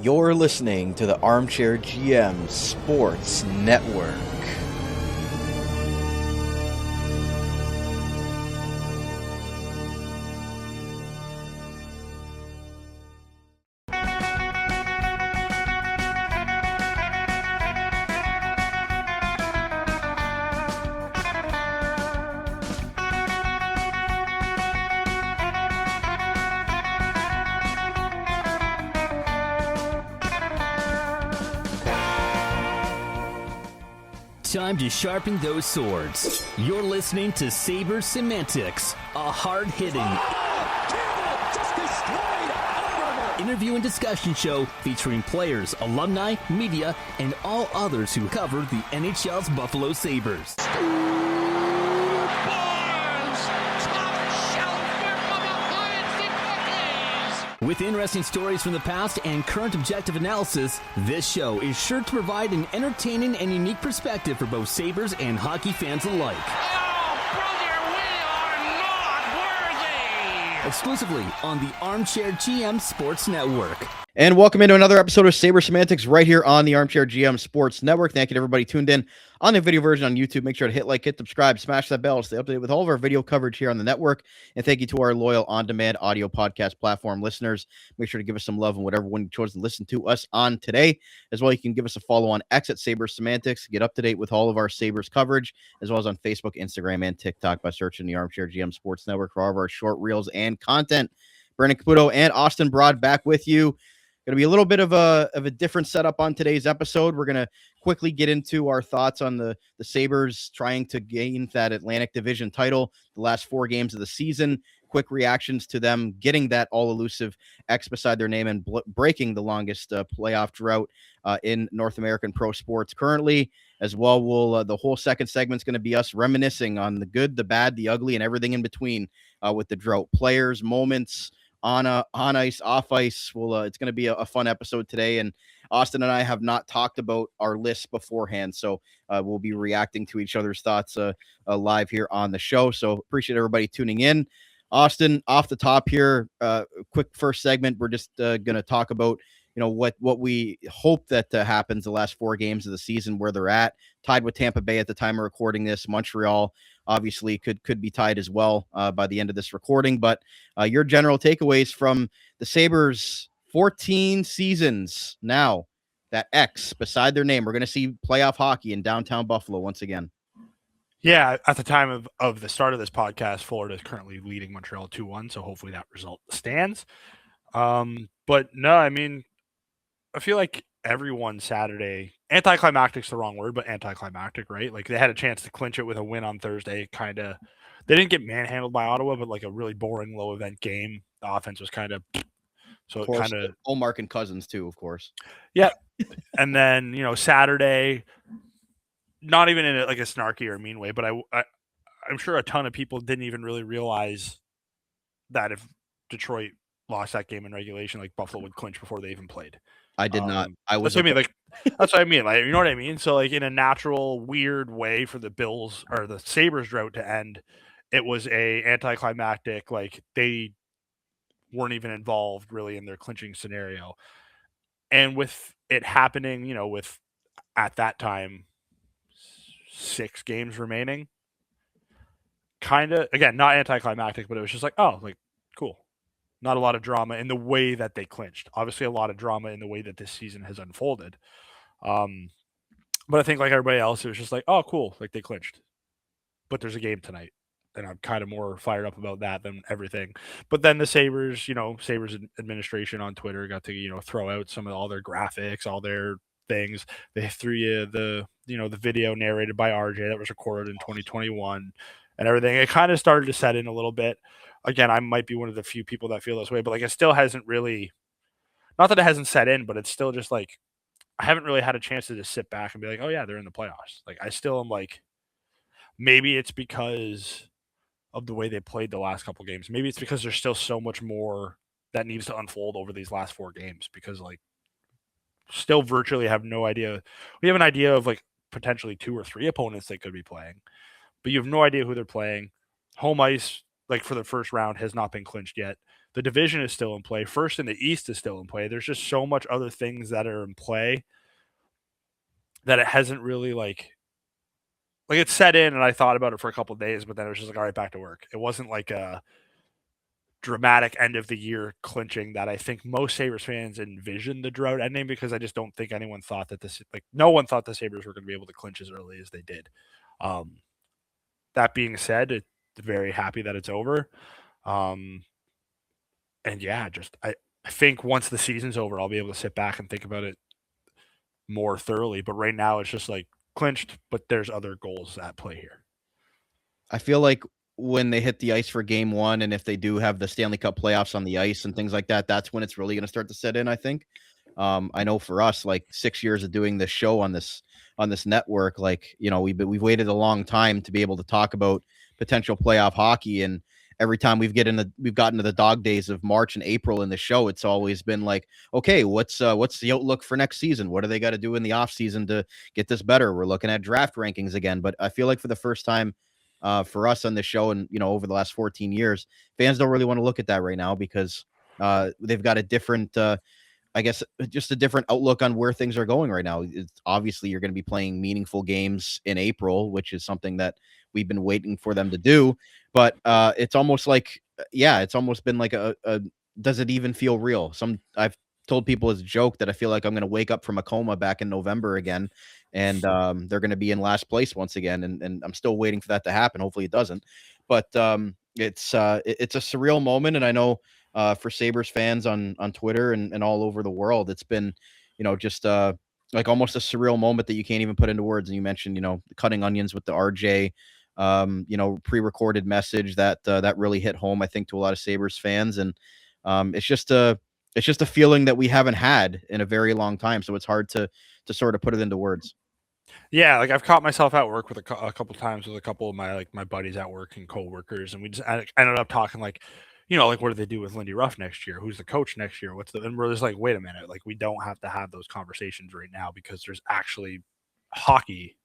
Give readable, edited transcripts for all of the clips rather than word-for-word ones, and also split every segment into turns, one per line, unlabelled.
You're listening to the Armchair GM Sports Network.
Time to sharpen those swords. You're listening to Sabres Semantics, a hard-hitting interview and discussion show featuring players, alumni, media, and all others who cover the NHL's Buffalo Sabres. With interesting stories from the past and current objective analysis, this show is sure to provide an entertaining and unique perspective for both Sabres and hockey fans alike.
Oh, brother, we are not worthy!
Exclusively on the Armchair GM Sports Network.
And welcome into another episode of Sabres Semantics right here on the Armchair GM Sports Network. Thank you to everybody tuned in on the video version on YouTube. Make sure to hit like, hit subscribe, smash that bell, stay updated with all of our video coverage here on the network. And thank you to our loyal on-demand audio podcast platform listeners. Make sure to give us some love on whatever one you chose to listen to us on today. As well, you can give us a follow on X at Sabres Semantics. Get up to date with all of our Sabres coverage, as well as on Facebook, Instagram, and TikTok by searching the Armchair GM Sports Network for all of our short reels and content. Brandon Caputo and Austin Broad back with you. Going to be a little bit of a different setup on today's episode. We're going to quickly get into our thoughts on the Sabres trying to gain that Atlantic Division title, the last 4 games of the season, quick reactions to them getting that all-elusive X beside their name and breaking the longest playoff drought in North American pro sports currently. As well, we'll the whole second segment is going to be us reminiscing on the good, the bad, the ugly, and everything in between with the drought. Players, moments, on ice, off ice. Well, it's going to be a fun episode today, and Austin and I have not talked about our lists beforehand, so we'll be reacting to each other's thoughts live here on the show. So appreciate everybody tuning in. Austin, off the top here, quick first segment. We're just going to talk about what we hope that happens the last 4 games of the season, where they're at, tied with Tampa Bay at the time of recording this. Montreal obviously could be tied as well by the end of this recording. But your general takeaways from the Sabres 14 seasons now, that X beside their name. We're going to see playoff hockey in downtown Buffalo once again.
Yeah, at the time of the start of this podcast, Florida is currently leading Montreal 2-1, so hopefully that result stands. But no, I mean, I feel like everyone Saturday, anticlimactic's the wrong word, but anticlimactic, right? Like they had a chance to clinch it with a win on Thursday, kind of. They didn't get manhandled by Ottawa, but like a really boring low event game. The offense was kind of, so it kind of
Olmark and Cousins too, of course.
Yeah. And then, Saturday, not even in a snarky or mean way, but I'm sure a ton of people didn't even really realize that if Detroit lost that game in regulation, like Buffalo would clinch before they even played.
I did not.
That's what I mean. That's what I mean. Like, you know what I mean? So, like, in a natural, weird way for the Bills or the Sabres drought to end, it was a anticlimactic. Like, they weren't even involved really in their clinching scenario. And with it happening, with at that time 6 games remaining, kind of again not anticlimactic, but it was just like, oh, like cool. Not a lot of drama in the way that they clinched. Obviously, a lot of drama in the way that this season has unfolded. But I think like everybody else, it was just like, oh, cool, like they clinched. But there's a game tonight, and I'm kind of more fired up about that than everything. But then the Sabres, Sabres administration on Twitter got to throw out some of all their graphics, all their things. They threw you the video narrated by RJ that was recorded in 2021 and everything. It kind of started to set in a little bit. Again, I might be one of the few people that feel this way, but like it still hasn't really, not that it hasn't set in, but it's still just like, I haven't really had a chance to just sit back and be like, oh yeah, they're in the playoffs. Like I still am like, maybe it's because of the way they played the last couple games. Maybe it's because there's still so much more that needs to unfold over these last 4 games because like still virtually have no idea. We have an idea of like potentially 2 or 3 opponents they could be playing, but you have no idea who they're playing. Home ice, like for the first round, has not been clinched yet. The division is still in play. First in the East is still in play. There's just so much other things that are in play that it hasn't really like it set in, and I thought about it for a couple of days, but then it was just like, all right, back to work. It wasn't like a dramatic end of the year clinching that I think most Sabres fans envisioned the drought ending, because I just don't think anyone thought that no one thought the Sabres were going to be able to clinch as early as they did. That being said, it's very happy that it's over. And yeah, I think once the season's over, I'll be able to sit back and think about it more thoroughly. But right now it's just like clinched, but there's other goals at play here.
I feel like when they hit the ice for game one, and if they do have the Stanley Cup playoffs on the ice and things like that, that's when it's really going to start to set in, I think. I know for us, like 6 years of doing this show on this network, like, you know, we've waited a long time to be able to talk about potential playoff hockey. And every time we've gotten to the dog days of March and April in the show, it's always been like, okay, what's the outlook for next season? What do they got to do in the off season to get this better? We're looking at draft rankings again. But I feel like for the first time for us on this show, and, you know, over the last 14 years, fans don't really want to look at that right now, because they've got a different, I guess, just a different outlook on where things are going right now. It's obviously you're going to be playing meaningful games in April, which is something that we've been waiting for them to do. But it's almost like, it's almost been like a does it even feel real? I've told people as a joke that I feel like I'm going to wake up from a coma back in November again, and they're going to be in last place once again. And I'm still waiting for that to happen. Hopefully it doesn't. But it's a surreal moment. And I know for Sabres fans on Twitter and all over the world, it's been, you know, just like almost a surreal moment that you can't even put into words. And you mentioned, you know, cutting onions with the RJ, you know, pre-recorded message that really hit home, I think, to a lot of Sabres fans. And it's just a feeling that we haven't had in a very long time. So it's hard to sort of put it into words.
Yeah, like I've caught myself at work with a couple times with a couple of my buddies at work and coworkers, and we just ended up talking like, you know, like what do they do with Lindy Ruff next year? Who's the coach next year? And we're just like, wait a minute, like we don't have to have those conversations right now, because there's actually hockey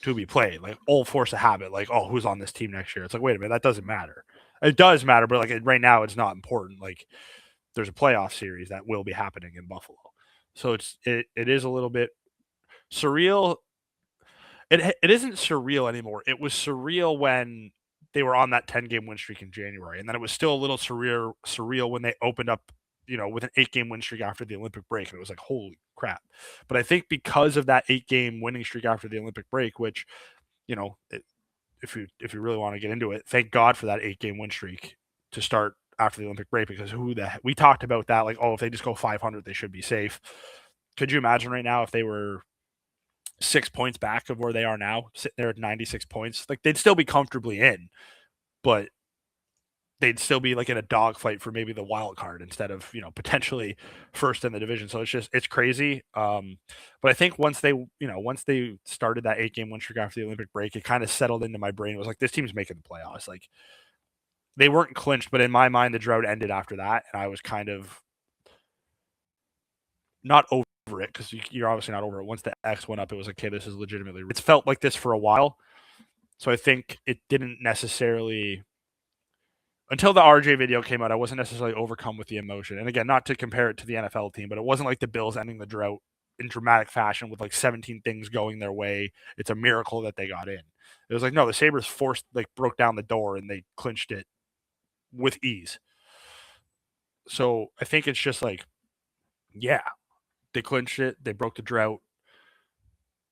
to be played. Like old force of habit, like, oh, who's on this team next year? It's like, wait a minute, that doesn't matter. It does matter, but like right now it's not important. Like there's a playoff series that will be happening in Buffalo. So it is a little bit surreal. It isn't surreal anymore. It was surreal when they were on that 10-game win streak in January, and then it was still a little surreal when they opened up, you know, with an 8-game win streak after the Olympic break, and it was like, holy crap. But I think because of that 8-game winning streak after the Olympic break, which, you know, if you really want to get into it, thank God for that 8-game win streak to start after the Olympic break, because we talked about that, like, oh, if they just go 500, they should be safe. Could you imagine right now if they were 6 points back of where they are now, sitting there at 96 points? Like they'd still be comfortably in, but they'd still be like in a dogfight for maybe the wild card instead of, you know, potentially first in the division. So it's crazy. But I think once they started that 8-game win streak after the Olympic break, it kind of settled into my brain. It was like, this team's making the playoffs. Like they weren't clinched, but in my mind, the drought ended after that. And I was kind of not over it, because you're obviously not over it. Once the X went up, it was like, okay, this is legitimately, it's felt like this for a while. So I think it didn't necessarily, until the RJ video came out, I wasn't necessarily overcome with the emotion. And again, not to compare it to the NFL team, but it wasn't like the Bills ending the drought in dramatic fashion with like 17 things going their way. It's a miracle that they got in. It was like, no, the Sabres broke down the door and they clinched it with ease. So I think it's just like, yeah, they clinched it, they broke the drought,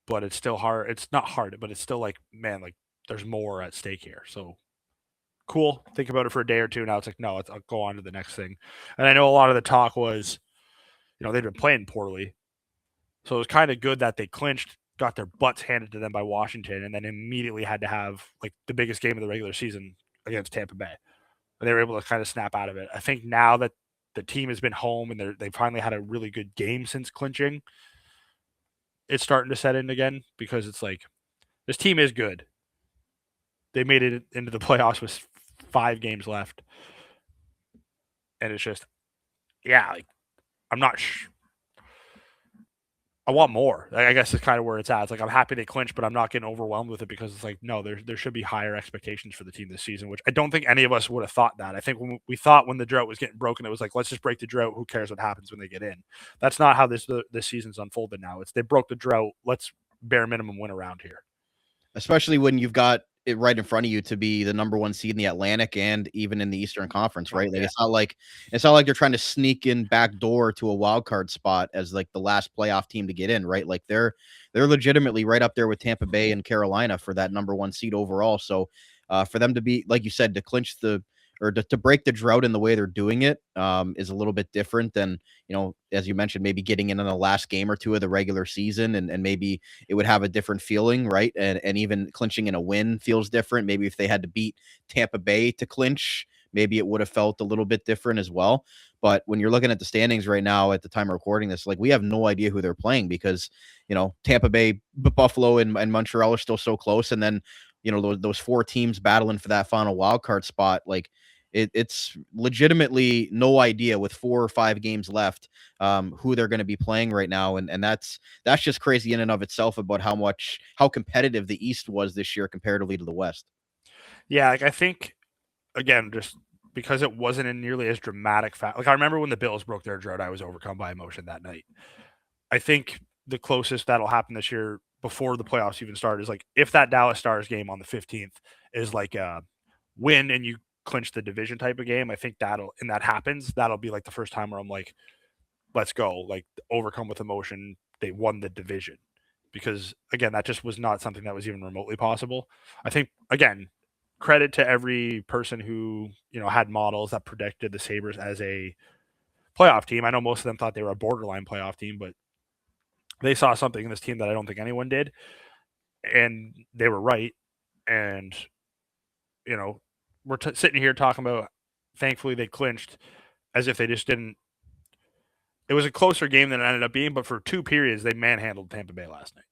but it's still hard. It's not hard, but it's still like, man, like there's more at stake here. So cool. Think about it for a day or two. Now it's like, no, I'll go on to the next thing. And I know a lot of the talk was, you know, they'd been playing poorly. So it was kind of good that they clinched, got their butts handed to them by Washington, and then immediately had to have like the biggest game of the regular season against Tampa Bay. And they were able to kind of snap out of it. I think now that the team has been home and they finally had a really good game since clinching, it's starting to set in again, because it's like, this team is good. They made it into the playoffs with 5 games left. And it's just, yeah, like, I'm not I want more. I guess it's kind of where it's at. It's like I'm happy they clinched, but I'm not getting overwhelmed with it because it's like, no, there should be higher expectations for the team this season, which I don't think any of us would have thought that. I think when we thought when the drought was getting broken, it was like, let's just break the drought. Who cares what happens when they get in? That's not how this season's unfolded now. It's they broke the drought. Let's bare minimum win around here.
Especially when you've got it right in front of you to be the number 1 seed in the Atlantic and even in the Eastern Conference, right?
Oh,
Like
yeah.
it's not like they're trying to sneak in back door to a wild card spot as like the last playoff team to get in, right? Like they're legitimately right up there with Tampa Bay and Carolina for that number 1 seed overall. So for them to be, like you said, to clinch to break the drought in the way they're doing it is a little bit different than, as you mentioned, maybe getting in on the last game or two of the regular season and maybe it would have a different feeling, right? And even clinching in a win feels different. Maybe if they had to beat Tampa Bay to clinch, maybe it would have felt a little bit different as well. But when you're looking at the standings right now at the time of recording this, like we have no idea who they're playing because, Tampa Bay, Buffalo, and Montreal are still so close. And then, those 4 teams battling for that final wild card spot, like it's legitimately no idea with 4 or 5 games left who they're going to be playing right now. And that's just crazy in and of itself about how competitive the East was this year comparatively to the West.
Yeah, like I think, again, just because it wasn't in nearly as dramatic like I remember when the Bills broke their drought, I was overcome by emotion that night. I think the closest that'll happen this year before the playoffs even start is like if that Dallas Stars game on the 15th is like a win and you clinch the division type of game, I think that happens, that'll be like the first time where I'm like, let's go, like overcome with emotion. They won the division because again, that just was not something that was even remotely possible. I think again, credit to every person who, had models that predicted the Sabres as a playoff team. I know most of them thought they were a borderline playoff team, but they saw something in this team that I don't think anyone did, and they were right. And we're sitting here talking about, thankfully they clinched, as if they just didn't. It was a closer game than it ended up being, but for 2 periods they manhandled Tampa Bay last night.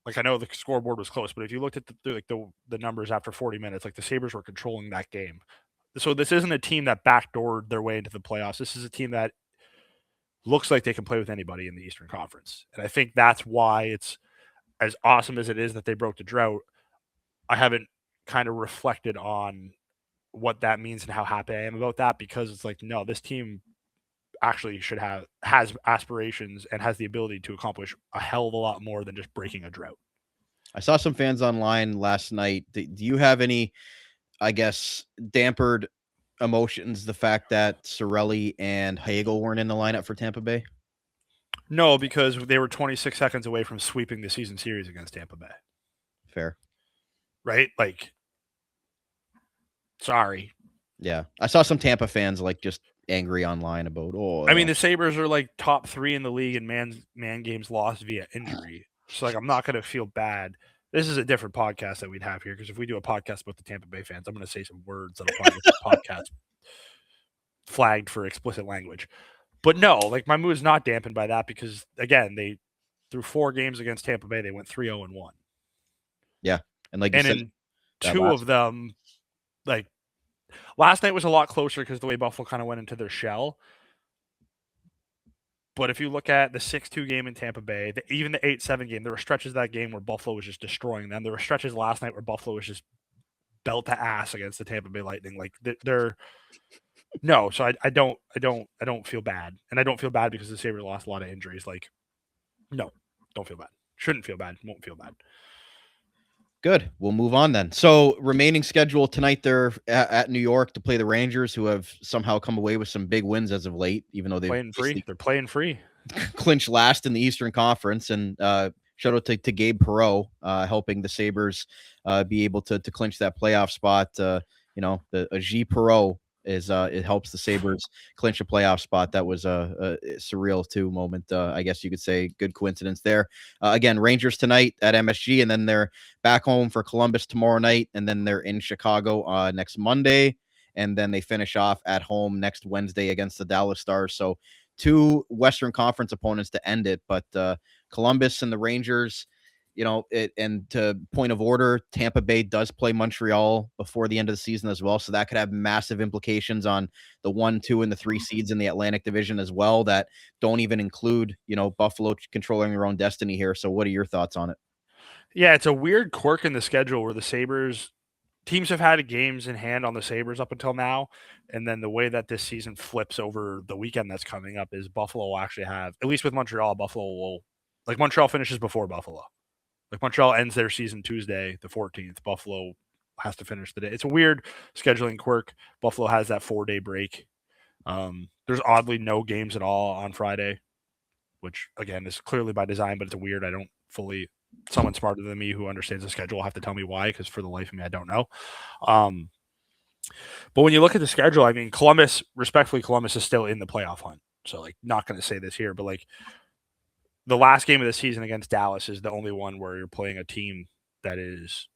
Like I know the scoreboard was close, but if you looked at the numbers after 40 minutes, like the Sabres were controlling that game. So this isn't a team that backdoored their way into the playoffs. This is a team that looks like they can play with anybody in the Eastern Conference. And I think that's why it's as awesome as it is that they broke the drought. I haven't kind of reflected on what that means and how happy I am about that, because it's like, no, this team actually has aspirations and has the ability to accomplish a hell of a lot more than just breaking a drought.
I saw some fans online last night. Do you have any, I guess, dampered emotions, the fact that Cirelli and Hagel weren't in the lineup for Tampa Bay?
No, because they were 26 seconds away from sweeping the season series against Tampa Bay.
Fair.
Right? Like, sorry.
Yeah. I saw some Tampa fans like just angry online about,
I mean, the Sabres are like top 3 in the league in man games lost via injury. So like, I'm not going to feel bad. This is a different podcast that we'd have here, because if we do a podcast about the Tampa Bay fans, I'm going to say some words that'll probably get the podcast flagged for explicit language. But no, like my mood is not dampened by that, because again, they through 4 games against Tampa Bay, they went 3-0-1.
Yeah. And like you said,
in 2 of them, like last night was a lot closer because the way Buffalo kind of went into their shell. But if you look at the 6-2 game in Tampa Bay, even the 8-7 game, there were stretches of that game where Buffalo was just destroying them. There were stretches last night where Buffalo was just belt to ass against the Tampa Bay Lightning. Like they're no, so I don't feel bad, and I don't feel bad because the Sabres lost a lot of injuries. Like, no, don't feel bad. Shouldn't feel bad. Won't feel bad.
Good. We'll move on then. So remaining schedule tonight, they're at New York to play the Rangers, who have somehow come away with some big wins as of late, even though they're
playing free.
Clinched last in the Eastern Conference. And shout out to Gabe Perreault, helping the Sabres be able to clinch that playoff spot. A G Perreault it helps the Sabres clinch a playoff spot. That was a surreal moment. I guess you could say good coincidence there. Again, Rangers tonight at MSG, and then they're back home for Columbus tomorrow night, and then they're in Chicago next Monday, and then they finish off at home next Wednesday against the Dallas Stars. So 2 Western Conference opponents to end it, but Columbus and the Rangers, and to point of order, Tampa Bay does play Montreal before the end of the season as well. So that could have massive implications on the 1, 2, and the 3 seeds in the Atlantic Division as well that don't even include, Buffalo controlling their own destiny here. So what are your thoughts on it?
Yeah, it's a weird quirk in the schedule where the Sabres teams have had games in hand on the Sabres up until now. And then the way that this season flips over the weekend that's coming up is Buffalo will actually have, at least with Montreal, Montreal finishes before Buffalo. Like Montreal ends their season Tuesday, the 14th. Buffalo has to finish the day. It's a weird scheduling quirk. Buffalo has that 4-day break. There's oddly no games at all on Friday, which again is clearly by design, but it's weird. I don't fully. Someone smarter than me who understands the schedule will have to tell me why, because for the life of me, I don't know. But when you look at the schedule, I mean, Columbus is still in the playoff hunt. So, not going to say this here, but the last game of the season against Dallas is the only one where you're playing a team that is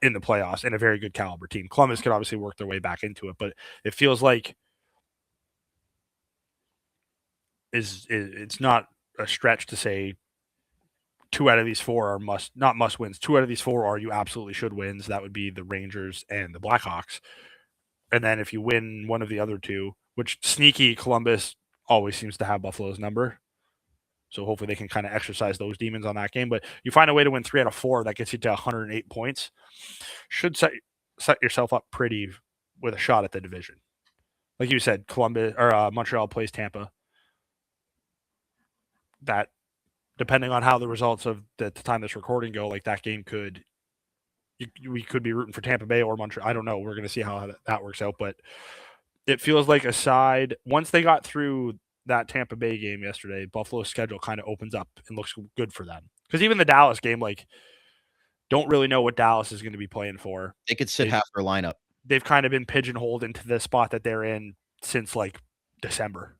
in the playoffs and a very good caliber team. Columbus could obviously work their way back into it, but it feels like it's not a stretch to say 2 out of these 4 are not must wins. 2 out of these 4 are you absolutely should wins. That would be the Rangers and the Blackhawks. And then if you win one of the other 2, which sneaky Columbus always seems to have Buffalo's number. So hopefully they can kind of exercise those demons on that game. But you find a way to win 3 out of 4, that gets you to 108 points. Should set yourself up pretty with a shot at the division. Like you said, Montreal plays Tampa. That, depending on how the results of the time this recording go, that game we could be rooting for Tampa Bay or Montreal. I don't know. We're going to see how that works out. But it feels like once they got through that Tampa Bay game yesterday, Buffalo's schedule kind of opens up and looks good for them. Because even the Dallas game, don't really know what Dallas is going to be playing for.
They could sit half their lineup.
They've kind of been pigeonholed into the spot that they're in since December.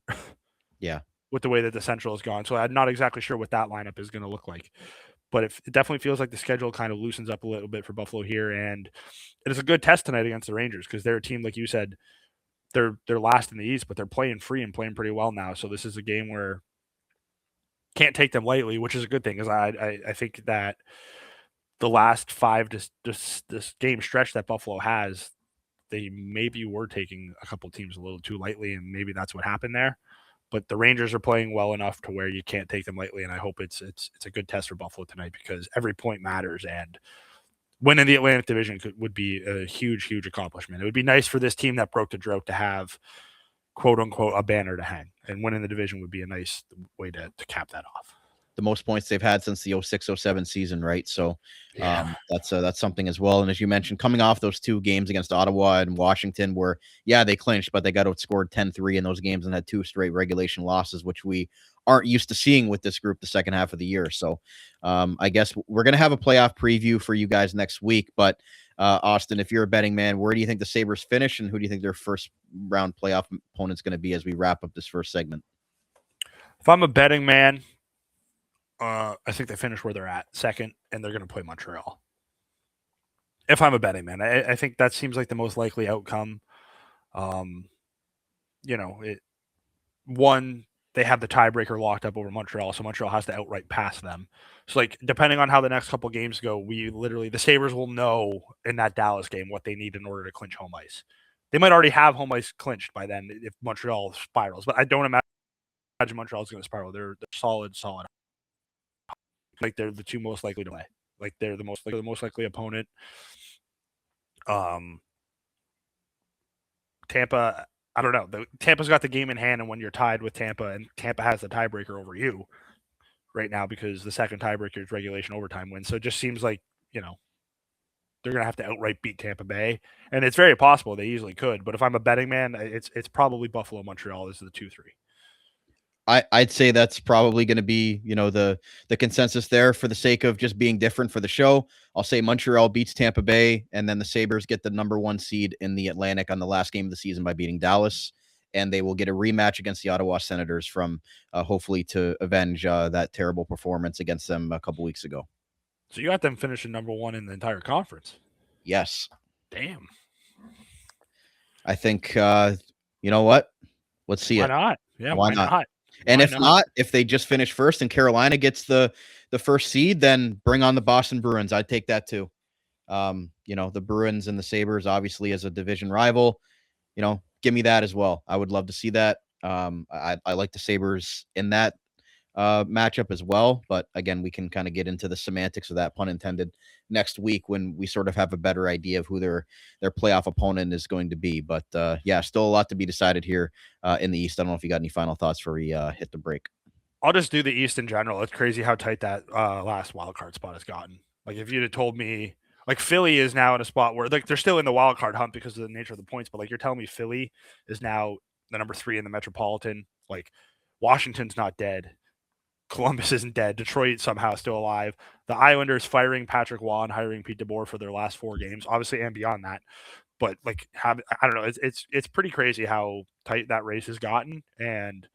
Yeah.
With the way that the Central has gone. So I'm not exactly sure what that lineup is going to look like. But it definitely feels like the schedule kind of loosens up a little bit for Buffalo here. And it is a good test tonight against the Rangers because they're a team, like you said, they're last in the East, but they're playing free and playing pretty well now. So this is a game where can't take them lightly, which is a good thing because I think that the last 5 this game stretch that Buffalo has, they maybe were taking a couple teams a little too lightly, and maybe that's what happened there. But the Rangers are playing well enough to where you can't take them lightly, and I hope it's a good test for Buffalo tonight because every point matters, and winning the Atlantic Division would be a huge, huge accomplishment. It would be nice for this team that broke the drought to have, quote unquote, a banner to hang, and winning the division would be a nice way to cap that off.
The most points they've had since the 06-07 season, right? So that's something as well. And as you mentioned, coming off those 2 games against Ottawa and Washington where, they clinched, but they got outscored 10-3 in those games and had 2 straight regulation losses, which we aren't used to seeing with this group the second half of the year. So I guess we're going to have a playoff preview for you guys next week. But Austin, if you're a betting man, where do you think the Sabres finish and who do you think their first round playoff opponent's going to be as we wrap up this first segment?
If I'm a betting man, I think they finish where they're at, second, and they're going to play Montreal. If I'm a betting man, I think that seems like the most likely outcome. They have the tiebreaker locked up over Montreal, so Montreal has to outright pass them. So, depending on how the next couple games go, the Sabres will know in that Dallas game what they need in order to clinch home ice. They might already have home ice clinched by then if Montreal spirals, but I don't imagine Montreal is going to spiral. They're solid. They're the 2 most likely to play. They're the most likely opponent. Tampa, I don't know. Tampa's got the game in hand, and when you're tied with Tampa, and Tampa has the tiebreaker over you right now because the second tiebreaker is regulation overtime win. So it just seems like, they're going to have to outright beat Tampa Bay, and it's very possible they easily could. But if I'm a betting man, it's probably Buffalo, Montreal is the 2-3.
I'd say that's probably going to be, the consensus there for the sake of just being different for the show. I'll say Montreal beats Tampa Bay, and then the Sabres get the number 1 seed in the Atlantic on the last game of the season by beating Dallas, and they will get a rematch against the Ottawa Senators from hopefully to avenge that terrible performance against them a couple weeks ago.
So you got them finishing number 1 in the entire conference.
Yes.
Damn.
I think, you know what? Let's see
Why
it.
not? Yeah,
why not? And
if
if they just finish first and Carolina gets the the first seed, then bring on the Boston Bruins. I'd take that too. The Bruins and the Sabres, obviously, as a division rival, give me that as well. I would love to see that. I like the Sabres in that matchup as well. But again, we can kind of get into the semantics of that, pun intended, next week when we sort of have a better idea of who their playoff opponent is going to be. But still a lot to be decided here in the East. I don't know if you got any final thoughts before we hit the break.
I'll just do the East in general. It's crazy how tight that last wild card spot has gotten. Like, if you'd have told me, like, Philly is now in a spot where, like, they're still in the wild card hunt because of the nature of the points, but, like, you're telling me Philly is now the number 3 in the Metropolitan. Like, Washington's not dead. Columbus isn't dead. Detroit somehow still alive. The Islanders firing Patrick Waugh and hiring Pete DeBoer for their last 4 games, obviously, and beyond that. But, like, I don't know. It's pretty crazy how tight that race has gotten. And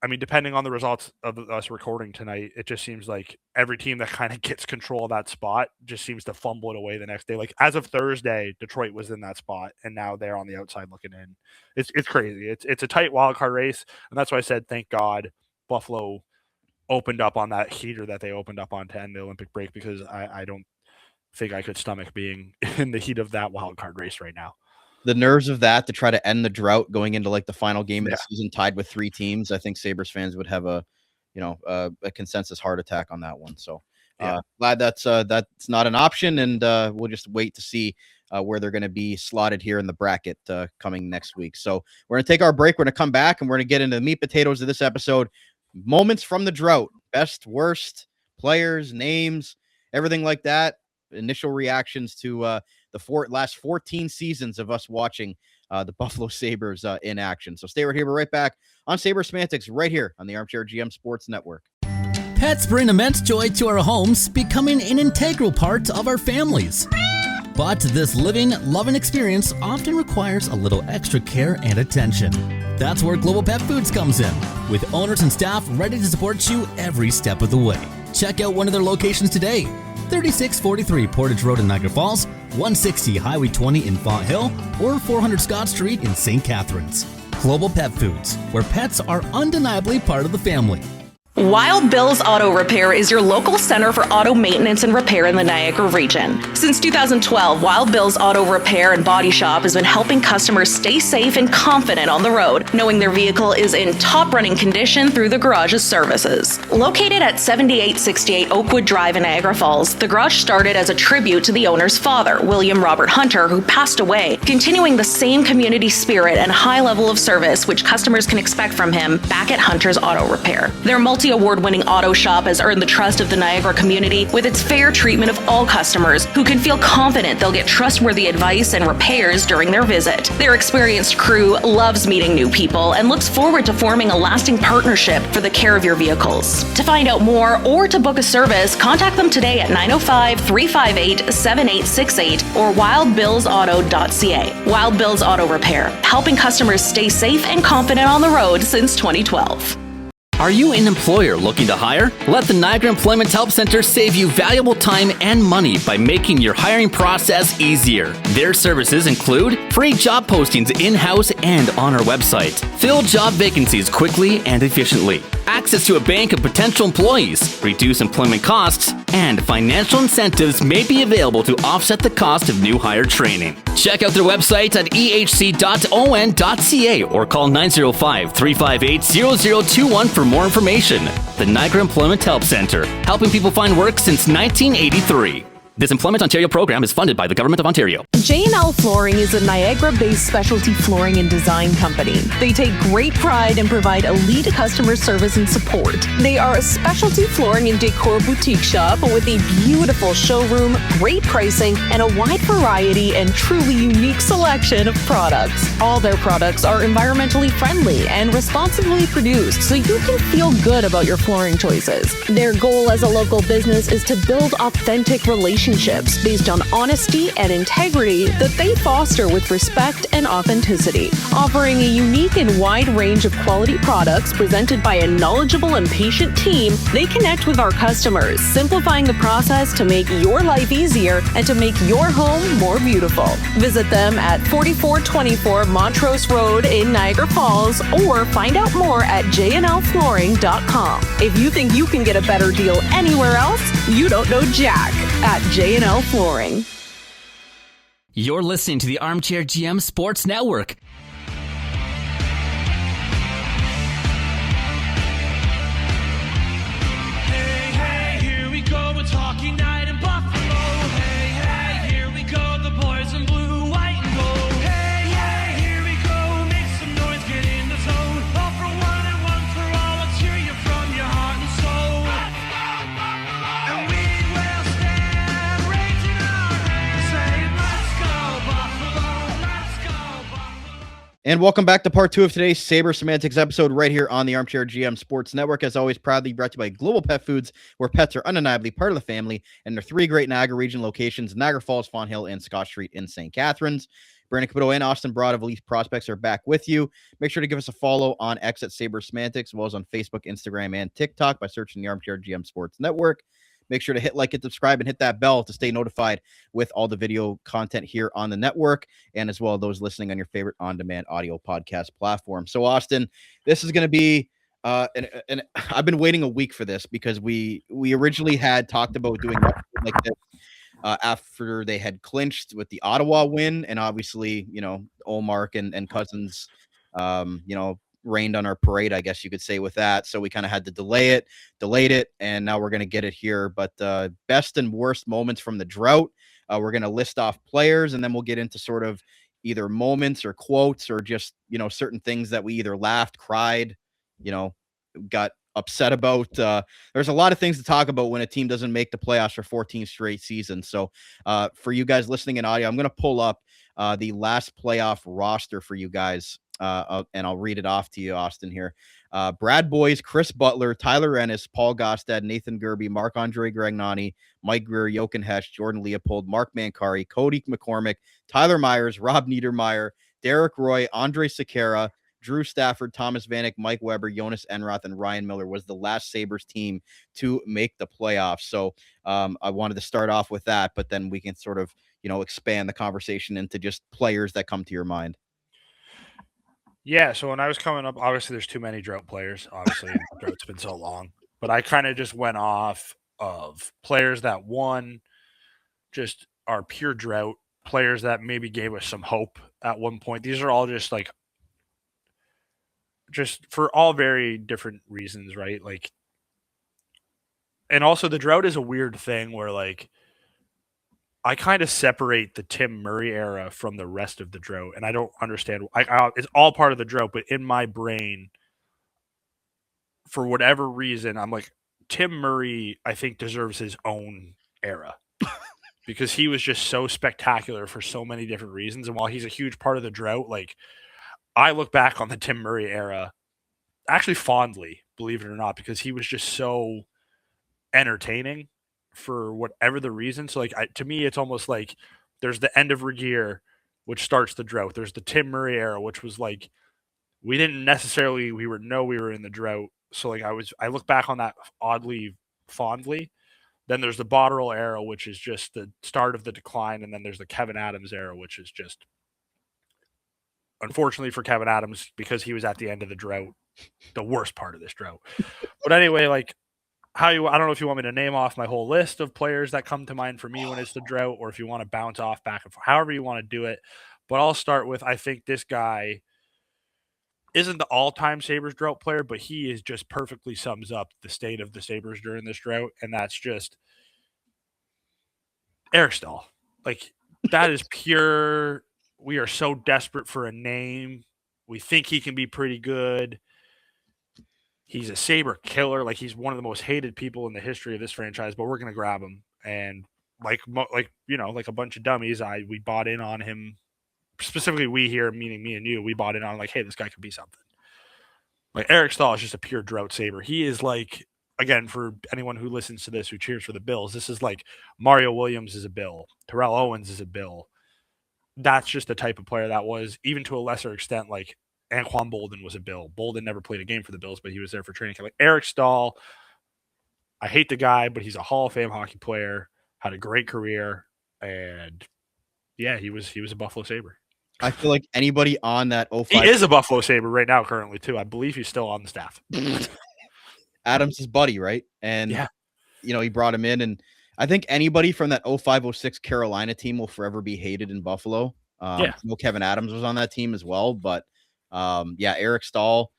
I mean, depending on the results of us recording tonight, it just seems like every team that kind of gets control of that spot just seems to fumble it away the next day. Like, as of Thursday, Detroit was in that spot, and now they're on the outside looking in. It's crazy. It's a tight wild card race, and that's why I said, thank God, Buffalo opened up on that heater that they opened up on to end the Olympic break, because I don't think I could stomach being in the heat of that wild card race right now.
The nerves of that to try to end the drought going into like the final game of the season tied with 3 teams. I think Sabres fans would have a consensus heart attack on that one. So glad that's not an option. And we'll just wait to see where they're going to be slotted here in the bracket coming next week. So we're going to take our break. We're going to come back and we're going to get into the meat potatoes of this episode. Moments from the drought, best, worst, players, names, everything like that. Initial reactions to the last 14 seasons of us watching the Buffalo Sabres in action. So stay right here. We're right back on Sabres Semantics right here on the Armchair GM Sports Network.
Pets bring immense joy to our homes, becoming an integral part of our families. But this living, loving experience often requires a little extra care and attention. That's where Global Pet Foods comes in, with owners and staff ready to support you every step of the way. Check out one of their locations today. 3643 Portage Road in Niagara Falls, 160 Highway 20 in Font Hill, or 400 Scott Street in St. Catharines. Global Pet Foods, where pets are undeniably part of the family.
Wild Bill's Auto Repair is your local center for auto maintenance and repair in the Niagara region. Since 2012, Wild Bill's Auto Repair and Body Shop has been helping customers stay safe and confident on the road, knowing their vehicle is in top running condition through the garage's services. Located at 7868 Oakwood Drive in Niagara Falls, the garage started as a tribute to the owner's father, William Robert Hunter, who passed away, continuing the same community spirit and high level of service which customers can expect from him back at Hunter's Auto Repair. Their multi-award-winning auto shop has earned the trust of the Niagara community with its fair treatment of all customers who can feel confident they'll get trustworthy advice and repairs during their visit. Their experienced crew loves meeting new people and looks forward to forming a lasting partnership for the care of your vehicles. To find out more or to book a service, contact them today at 905-358-7868 or wildbillsauto.ca. Wild Bill's Auto Repair, helping customers stay safe and confident on the road since 2012.
Are you an employer looking to hire? Let the Niagara Employment Help Center save you valuable time and money by making your hiring process easier. Their services include free job postings in-house and on our website, fill job vacancies quickly and efficiently, access to a bank of potential employees, reduce employment costs, and financial incentives may be available to offset the cost of new hire training. Check out their website at ehc.on.ca or call 905-358-0021 for more information. The Niagara Employment Help Center, helping people find work since 1983. This Employment Ontario program is funded by the Government of Ontario.
J&L Flooring is a Niagara-based specialty flooring and design company. They take great pride and provide elite customer service and support. They are a specialty flooring and decor boutique shop with a beautiful showroom, great pricing, and a wide variety and truly unique selection of products. All their products are environmentally friendly and responsibly produced, so you can feel good about your flooring choices. Their goal as a local business is to build authentic relationships based on honesty and integrity integrity that they foster with respect and authenticity. Offering a unique and wide range of quality products presented by a knowledgeable and patient team, they connect with our customers, simplifying the process to make your life easier and to make your home more beautiful. Visit them at 4424 Montrose Road in Niagara Falls or find out more at jnlflooring.com. If you think you can get a better deal anywhere else, you don't know Jack at J&L Flooring.
You're listening to the Armchair GM Sports Network.
Hey, hey, here we go, it's hockey night in Buffalo. Hey, hey, here we go, the boys in blue, white, and gold. Hey, hey, here we go, make some noise, get in the zone. All for one and one for all, let's hear you from your heart and soul. And we will stand, raising our hands, saying, let's go Buffalo, let's go Buffalo.
And welcome back to part 2 of today's Sabres Semantics episode right here on the Armchair GM Sports Network. As always, proudly brought to you by Global Pet Foods, where pets are undeniably part of the family, and their 3 great Niagara region locations, Niagara Falls, Fawn Hill, and Scott Street in St. Catharines. Brandon Caputo and Austin Broad of Elite Prospects are back with you. Make sure to give us a follow on X at Sabres Semantics, as well as on Facebook, Instagram, and TikTok by searching the Armchair GM Sports Network. Make sure to hit like, hit subscribe, and hit that bell to stay notified with all the video content here on the network, and as well those listening on your favorite on-demand audio podcast platform. So, Austin, this is going to be and I've been waiting a week for this because we originally had talked about doing like this after they had clinched with the Ottawa win, and obviously, Olmark and Cousins, rained on our parade, I guess you could say, with that. So we kind of had to delayed it, and now we're going to get it here. But best and worst moments from the drought. We're going to list off players, and then we'll get into sort of either moments or quotes or just, certain things that we either laughed, cried, got upset about. There's a lot of things to talk about when a team doesn't make the playoffs for 14 straight seasons. So for you guys listening in audio, I'm going to pull up the last playoff roster for you guys. And I'll read it off to you, Austin, here. Brad Boyes, Chris Butler, Tyler Ennis, Paul Gostad, Nathan Gerby, Marc-Andre Gragnani, Mike Greer, Jochen Hesch, Jordan Leopold, Mark Mancari, Cody McCormick, Tyler Myers, Rob Niedermeyer, Derek Roy, Andre Sekera, Drew Stafford, Thomas Vanek, Mike Weber, Jonas Enroth, and Ryan Miller was the last Sabres team to make the playoffs. So I wanted to start off with that, but then we can sort of, expand the conversation into just players that come to your mind.
Yeah, so when I was coming up, obviously there's too many drought players. Obviously, drought's been so long. But I kind of just went off of players that, one, just are pure drought, players that maybe gave us some hope at one point. These are all just for all very different reasons, right? And also the drought is a weird thing where, I kind of separate the Tim Murray era from the rest of the drought, and I don't understand. It's all part of the drought, but in my brain, for whatever reason, I'm like, Tim Murray, I think, deserves his own era because he was just so spectacular for so many different reasons. And while he's a huge part of the drought, I look back on the Tim Murray era actually fondly, believe it or not, because he was just so entertaining for whatever the reason. So to me, it's almost like there's the end of Regeer, which starts the drought. There's the Tim Murray era, which was we didn't necessarily, we were in the drought. So I look back on that oddly fondly. Then there's the Botterill era, which is just the start of the decline. And then there's the Kevin Adams era, which is just, unfortunately for Kevin Adams, because he was at the end of the drought, the worst part of this drought. But anyway, I don't know if you want me to name off my whole list of players that come to mind for me when it's the drought, or if you want to bounce off back and forth, however you want to do it. But I'll start with, I think this guy isn't the all-time Sabres drought player, but he is just perfectly sums up the state of the Sabres during this drought, and that's just Eric Staal. That is pure. We are so desperate for a name. We think he can be pretty good. He's a Sabre killer. He's one of the most hated people in the history of this franchise, but we're going to grab him. And like a bunch of dummies, we bought in on him. Specifically, we here, meaning me and you, we bought in on hey, this guy could be something. Eric Staal is just a pure drought Sabre. He is again, for anyone who listens to this, who cheers for the Bills, this is Mario Williams is a Bill. Terrell Owens is a Bill. that's just the type of player that was, even to a lesser extent, like Anquan Bolden was a Bill. Bolden never played a game for the Bills, but he was there for training camp. Like Eric Stahl, I hate the guy, but he's a Hall of Fame hockey player, had a great career, and yeah, he was a Buffalo Sabre.
I feel like anybody on that 05
He is a Buffalo Sabre right now, currently too. I believe he's still on the staff.
Adams' his buddy, right? And
Yeah.
he brought him in, and I think anybody from that 05-06 Carolina team will forever be hated in Buffalo.
Yeah.
I know Kevin Adams was on that team as well, but Eric Stahl,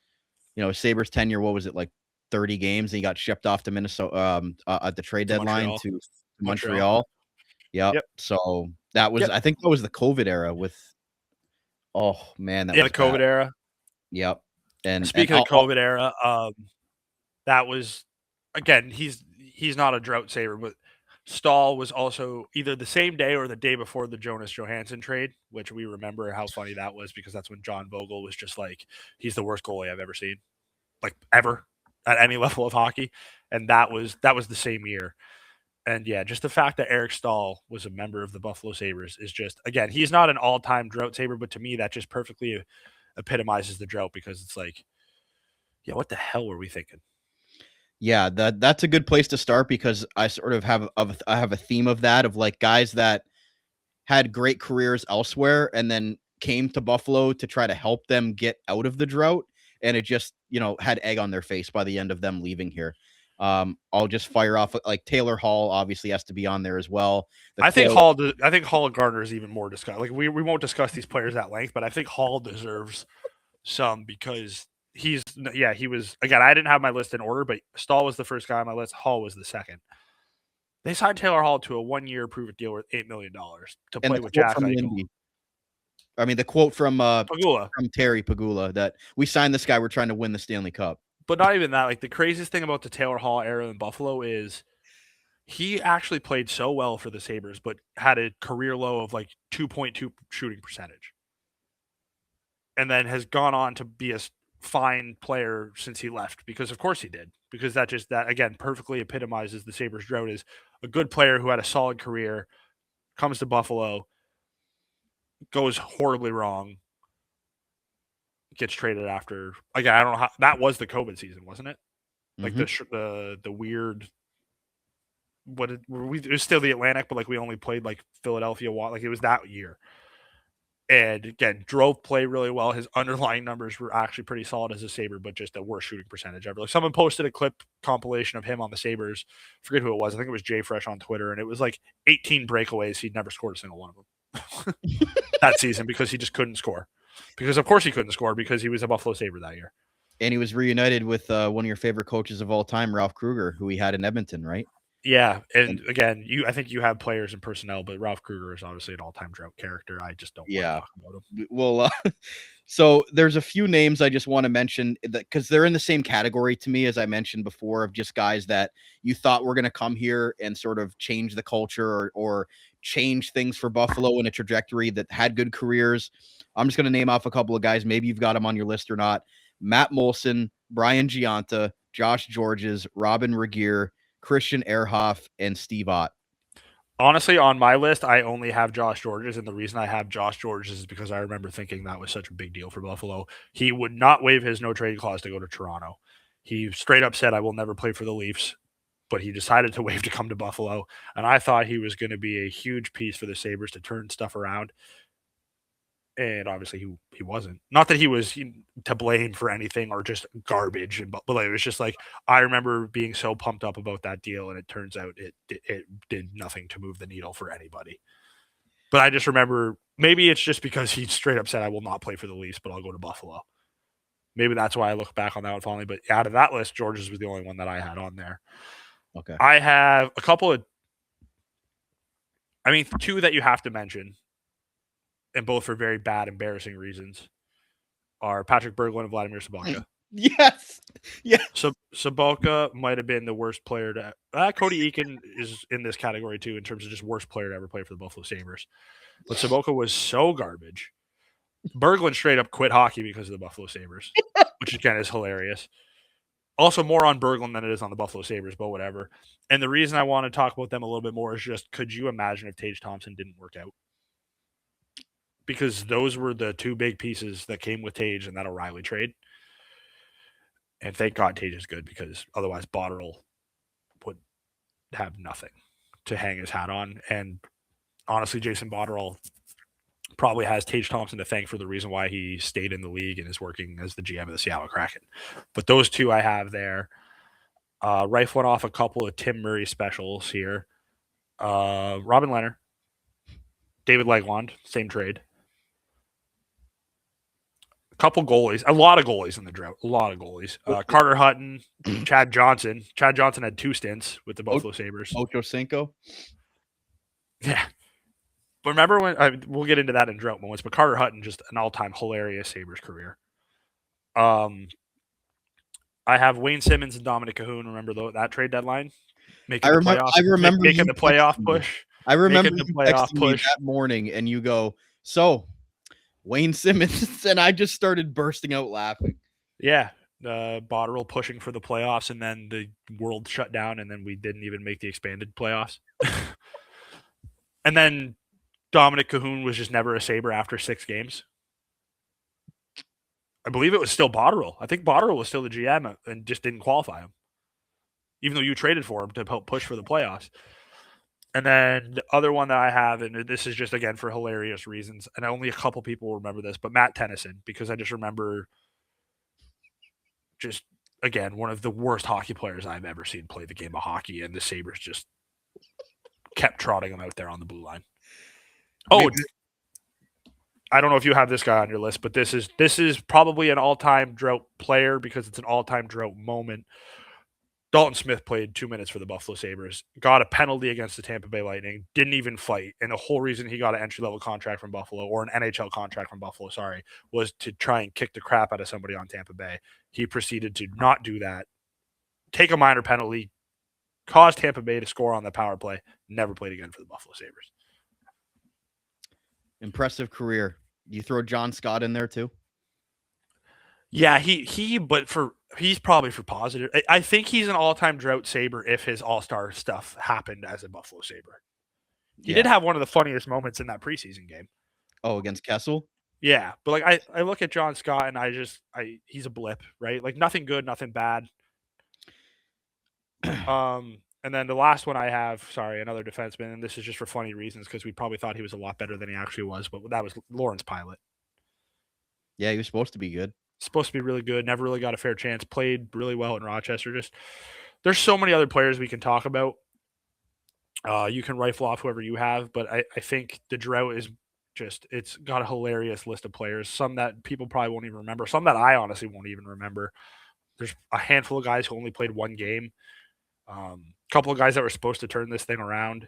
Sabres tenure, what was it, like 30 games, and he got shipped off to Minnesota at the trade deadline to Montreal. Yep. So that was, I think that was the COVID era with, oh man, that was
the COVID era.
Yep. And
speaking of COVID era, that was, again, he's not a Drought Sabre, but Stahl was also either the same day or the day before the Jonas Johansson trade, which we remember how funny that was, because that's when John Vogel was just like, he's the worst goalie I've ever seen, like ever at any level of hockey. And that was the same year. And yeah, just the fact that Eric Stahl was a member of the Buffalo Sabres is just, again, he's not an all-time Drought Sabre, but to me that just perfectly epitomizes the Drought, because it's like, yeah, what the hell were we thinking?
Yeah, that's a good place to start, because I sort of have a theme of that, of like guys that had great careers elsewhere and then came to Buffalo to try to help them get out of the drought, and it just, had egg on their face by the end of them leaving here. I'll just fire off, like Taylor Hall obviously has to be on there as well.
I think Hall and Gardner is even more discussed. Like we won't discuss these players at length, but I think Hall deserves some, because he was, again, I didn't have my list in order, but Stahl was the first guy on my list. Hall was the second. They signed Taylor Hall to a 1-year prove-it deal worth $8 million to play with Jack Eichel.
I mean, the quote from
Pagula,
from Terry Pagula, that we signed this guy, we're trying to win the Stanley Cup.
But not even that. Like, the craziest thing about the Taylor Hall era in Buffalo is he actually played so well for the Sabres, but had a career low of like 2.2 shooting percentage. And then has gone on to be a fine player since he left, because of course he did, because that again perfectly epitomizes the Sabres drought, is a good player who had a solid career, comes to Buffalo, goes horribly wrong, gets traded after, again, I don't know how, that was the COVID season, wasn't it? Like the weird, it was still the Atlantic, but like we only played like Philadelphia, like it was that year. And again, drove play really well. His underlying numbers were actually pretty solid as a Sabre, but just a worst shooting percentage ever. Like, someone posted a clip compilation of him on the Sabres. I forget who it was. I think it was Jay Fresh on Twitter. And it was like 18 breakaways. He'd never scored a single one of them that season, because he just couldn't score. Because of course he couldn't score, because he was a Buffalo Sabre that year.
And he was reunited with one of your favorite coaches of all time, Ralph Kruger, who he had in Edmonton, right?
Yeah, and again, I think you have players and personnel, but Ralph Kruger is obviously an all-time Drought character. I just don't want to talk about him.
Well, so there's a few names I just want to mention, because they're in the same category to me, as I mentioned before, of just guys that you thought were going to come here and sort of change the culture or change things for Buffalo in a trajectory, that had good careers. I'm just going to name off a couple of guys. Maybe you've got them on your list or not. Matt Molson, Brian Giunta, Josh Georges, Robin Regier, Christian Ehrhoff, and Steve Ott.
Honestly, on my list, I only have Josh Georges, and the reason I have Josh Georges is because I remember thinking that was such a big deal for Buffalo. He would not waive his no-trade clause to go to Toronto. He straight up said, I will never play for the Leafs, but he decided to waive to come to Buffalo, and I thought he was going to be a huge piece for the Sabres to turn stuff around. And obviously he wasn't. Not that he was to blame for anything or just garbage, but it was just like, I remember being so pumped up about that deal, and it turns out it did nothing to move the needle for anybody. But I just remember, maybe it's just because he straight up said, I will not play for the Leafs, but I'll go to Buffalo. Maybe that's why I look back on that one fondly. But out of that list, Georges was the only one that I had on there.
Okay.
I have a couple of, two that you have to mention, and both for very bad, embarrassing reasons, are Patrick Berglund and Vladimir Sobotka.
Yes. Yeah.
So Sobotka might have been the worst player to. Cody Eakin is in this category too, in terms of just worst player to ever play for the Buffalo Sabres. But Sobotka was so garbage. Berglund straight up quit hockey because of the Buffalo Sabres, which again is hilarious. Also, more on Berglund than it is on the Buffalo Sabres, but whatever. And the reason I want to talk about them a little bit more is just, could you imagine if Tage Thompson didn't work out? because those were the two big pieces that came with Tage and that O'Reilly trade. And thank God Tage is good, because otherwise Botterill would have nothing to hang his hat on. And honestly, Jason Botterill probably has Tage Thompson to thank for the reason why he stayed in the league and is working as the GM of the Seattle Kraken. But those two I have there. Rifling off a couple of Tim Murray specials here. Robin Leonard, David Legwand, same trade. A couple goalies, a lot of goalies in the drought, a lot of goalies. Carter Hutton, Chad Johnson. Chad Johnson had 2 stints with the Buffalo Sabres.
Ocho Cinco.
Yeah. But remember when we'll get into that in drought moments, but Carter Hutton, just an all-time hilarious Sabres career. I have Wayne Simmons and Dominic Cahoon. Remember that trade deadline?
I remember
making
you
the playoff
texting me.
push.
I remember
Making the
you
playoff
texting me
push.
that morning, and you go, "So, Wayne Simmons," and I just started bursting out laughing.
Yeah. Botterill pushing for the playoffs, and then the world shut down, and then we didn't even make the expanded playoffs. And then Dominic Cahoon was just never a Sabre after 6 games. I believe it was still Botterill. I think Botterill was still the GM and just didn't qualify him, even though you traded for him to help push for the playoffs. And then the other one that I have, and this is just, again, for hilarious reasons, and only a couple people will remember this, but Matt Tennyson, because I just remember just, again, one of the worst hockey players I've ever seen play the game of hockey, and the Sabres just kept trotting him out there on the blue line. Oh, I don't know if you have this guy on your list, but this is probably an all-time drought player because it's an all-time drought moment. Dalton Smith played 2 minutes for the Buffalo Sabres, got a penalty against the Tampa Bay Lightning, didn't even fight. And the whole reason he got an entry-level contract from Buffalo, or an NHL contract from Buffalo, was to try and kick the crap out of somebody on Tampa Bay. He proceeded to not do that, take a minor penalty, cause Tampa Bay to score on the power play, never played again for the Buffalo Sabres.
Impressive career. You throw John Scott in there too?
Yeah, he's probably for positive. I think he's an all-time drought Sabre if his all-star stuff happened as a Buffalo Sabre. He did have one of the funniest moments in that preseason game.
Oh, against Kessel?
Yeah, but like I look at John Scott and he's a blip, right? Like nothing good, nothing bad. And then the last one I have, another defenseman, and this is just for funny reasons because we probably thought he was a lot better than he actually was, but that was Lawrence Pilot.
Yeah, he was supposed to be good.
Supposed to be really good, never really got a fair chance, played really well in Rochester. Just there's so many other players we can talk about. You can rifle off whoever you have, but I think the drought is just, it's got a hilarious list of players, some that people probably won't even remember, some that I honestly won't even remember. There's a handful of guys who only played 1 game. A couple of guys that were supposed to turn this thing around,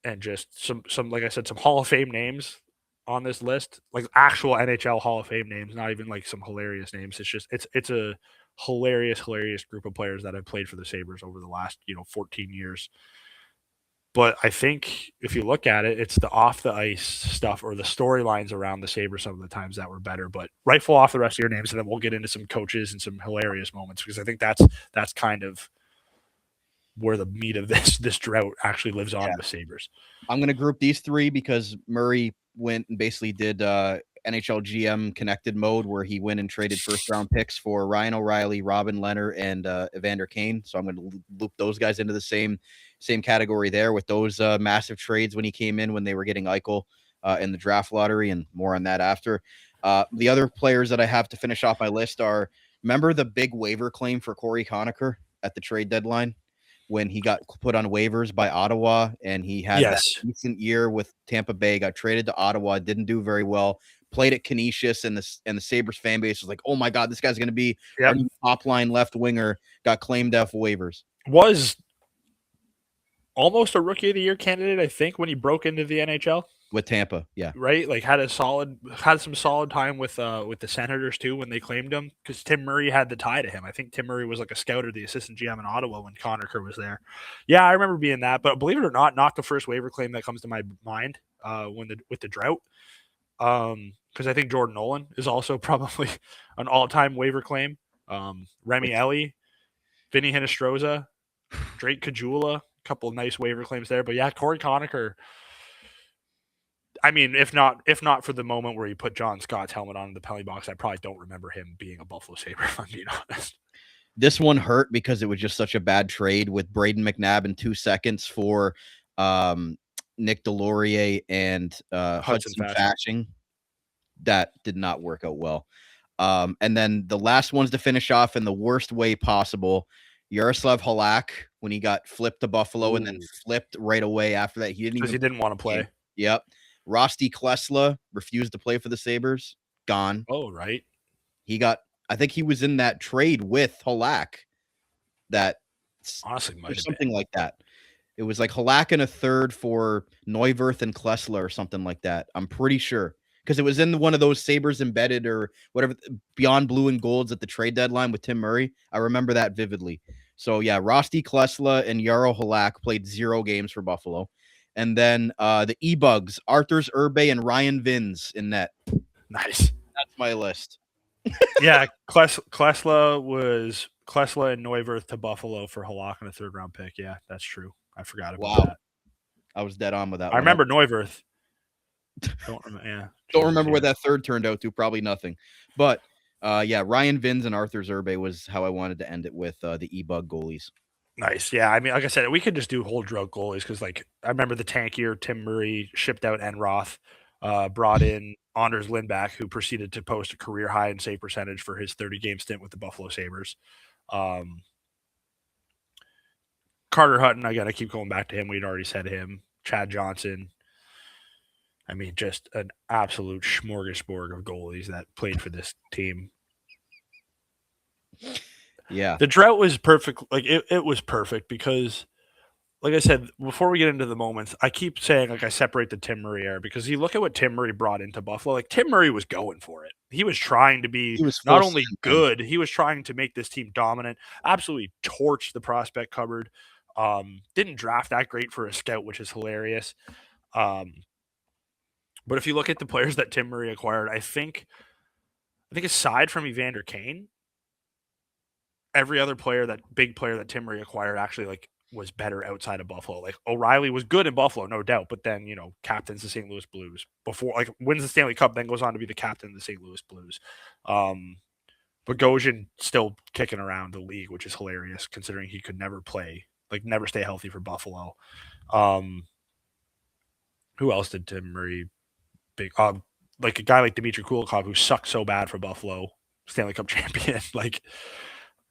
and just some like I said, some Hall of Fame names on this list, like actual NHL Hall of Fame names, not even like some hilarious names. It's just it's a hilarious group of players that have played for the Sabres over the last 14 years. But I think if you look at it, it's the off the ice stuff or the storylines around the Sabres some of the times that were better. But rifle off the rest of your names, and then we'll get into some coaches and some hilarious moments, because I think that's kind of where the meat of this drought actually lives on with Sabres.
I'm going to group these 3 because Murray went and basically did NHL GM connected mode, where he went and traded first-round picks for Ryan O'Reilly, Robin Leonard, and Evander Kane. So I'm going to loop those guys into the same category there with those massive trades when he came in, when they were getting Eichel in the draft lottery, and more on that after. The other players that I have to finish off my list are, remember the big waiver claim for Corey Conacher at the trade deadline when he got put on waivers by Ottawa, and he had that decent year with Tampa Bay, got traded to Ottawa, didn't do very well, played at Canisius, and the Sabres fan base was like, oh my God, this guy's going to be our new top line left winger, got claimed off waivers. Was
almost a Rookie of the Year candidate, I think, when he broke into the NHL
with Tampa. Yeah.
Right. Like had some solid time with the Senators too, when they claimed him, because Tim Murray had the tie to him. I think Tim Murray was like a scout or the assistant GM in Ottawa when Conacher was there. Yeah, I remember being that, but believe it or not the first waiver claim that comes to my mind with the drought. Because I think Jordan Nolan is also probably an all-time waiver claim. Remy Ellie, Vinny Hinostroza, Drake Caggiula, a couple of nice waiver claims there. But yeah, Corey Conacher, I mean, if not for the moment where he put John Scott's helmet on in the penalty box, I probably don't remember him being a Buffalo Sabre, if I'm being honest.
This one hurt because it was just such a bad trade with Braden McNabb in 2 seconds for Nick Delorier and Hudson Fasching. That did not work out well. And then the last ones to finish off in the worst way possible, Yaroslav Halak, when he got flipped to Buffalo and then flipped right away after that. He didn't
want to play.
Yep. Rosti Klesla refused to play for the Sabres. Gone.
Oh, right.
I think he was in that trade with Halak. That
honestly might have
something
been
like that. It was like Halak and a third for Neuwirth and Klesla or something like that. I'm pretty sure. Because it was in one of those Sabres embedded or whatever, Beyond Blue and Golds at the trade deadline with Tim Murray. I remember that vividly. So, yeah, Rosti Klesla and Yarrow Halak played 0 games for Buffalo. And then the E-Bugs, Arthurs Urbe and Ryan Vins in net.
Nice.
That's my list.
Yeah, Klesla and Neuwirth to Buffalo for Halak and a 3rd-round pick. Yeah, that's true. I forgot about that.
I was dead on with that
I remember Neuwirth. Don't remember
what that third turned out to. Probably nothing. But Ryan Vins and Arthur Zerbe was how I wanted to end it with the E-Bug goalies.
Nice. Yeah, I mean, like I said, we could just do whole drought goalies because, like, I remember the tank year, Tim Murray shipped out Enroth, brought in Anders Lindback, who proceeded to post a career high in save percentage for his 30-game stint with the Buffalo Sabres. Carter Hutton, I got to keep going back to him. We'd already said him. Chad Johnson. I mean, just an absolute smorgasbord of goalies that played for this team.
Yeah.
The drought was perfect. Like, it was perfect because, like I said, before we get into the moments, I keep saying, like, I separate the Tim Murray era because you look at what Tim Murray brought into Buffalo. Like, Tim Murray was going for it. He was trying to be not only good, he was trying to make this team dominant, absolutely torch the prospect cupboard. Didn't draft that great for a scout, which is hilarious. But if you look at the players that Tim Murray acquired, I think aside from Evander Kane, every other big player that Tim Murray acquired actually like was better outside of Buffalo. Like O'Reilly was good in Buffalo, no doubt, but then, you know, captains the St. Louis Blues before, like, wins the Stanley Cup, then goes on to be the captain of the St. Louis Blues. Bogosian still kicking around the league, which is hilarious considering he could never play, like never stay healthy for Buffalo. Who else did Tim Murray big? Like a guy like Dmitry Kulikov, who sucked so bad for Buffalo, Stanley Cup champion. Like,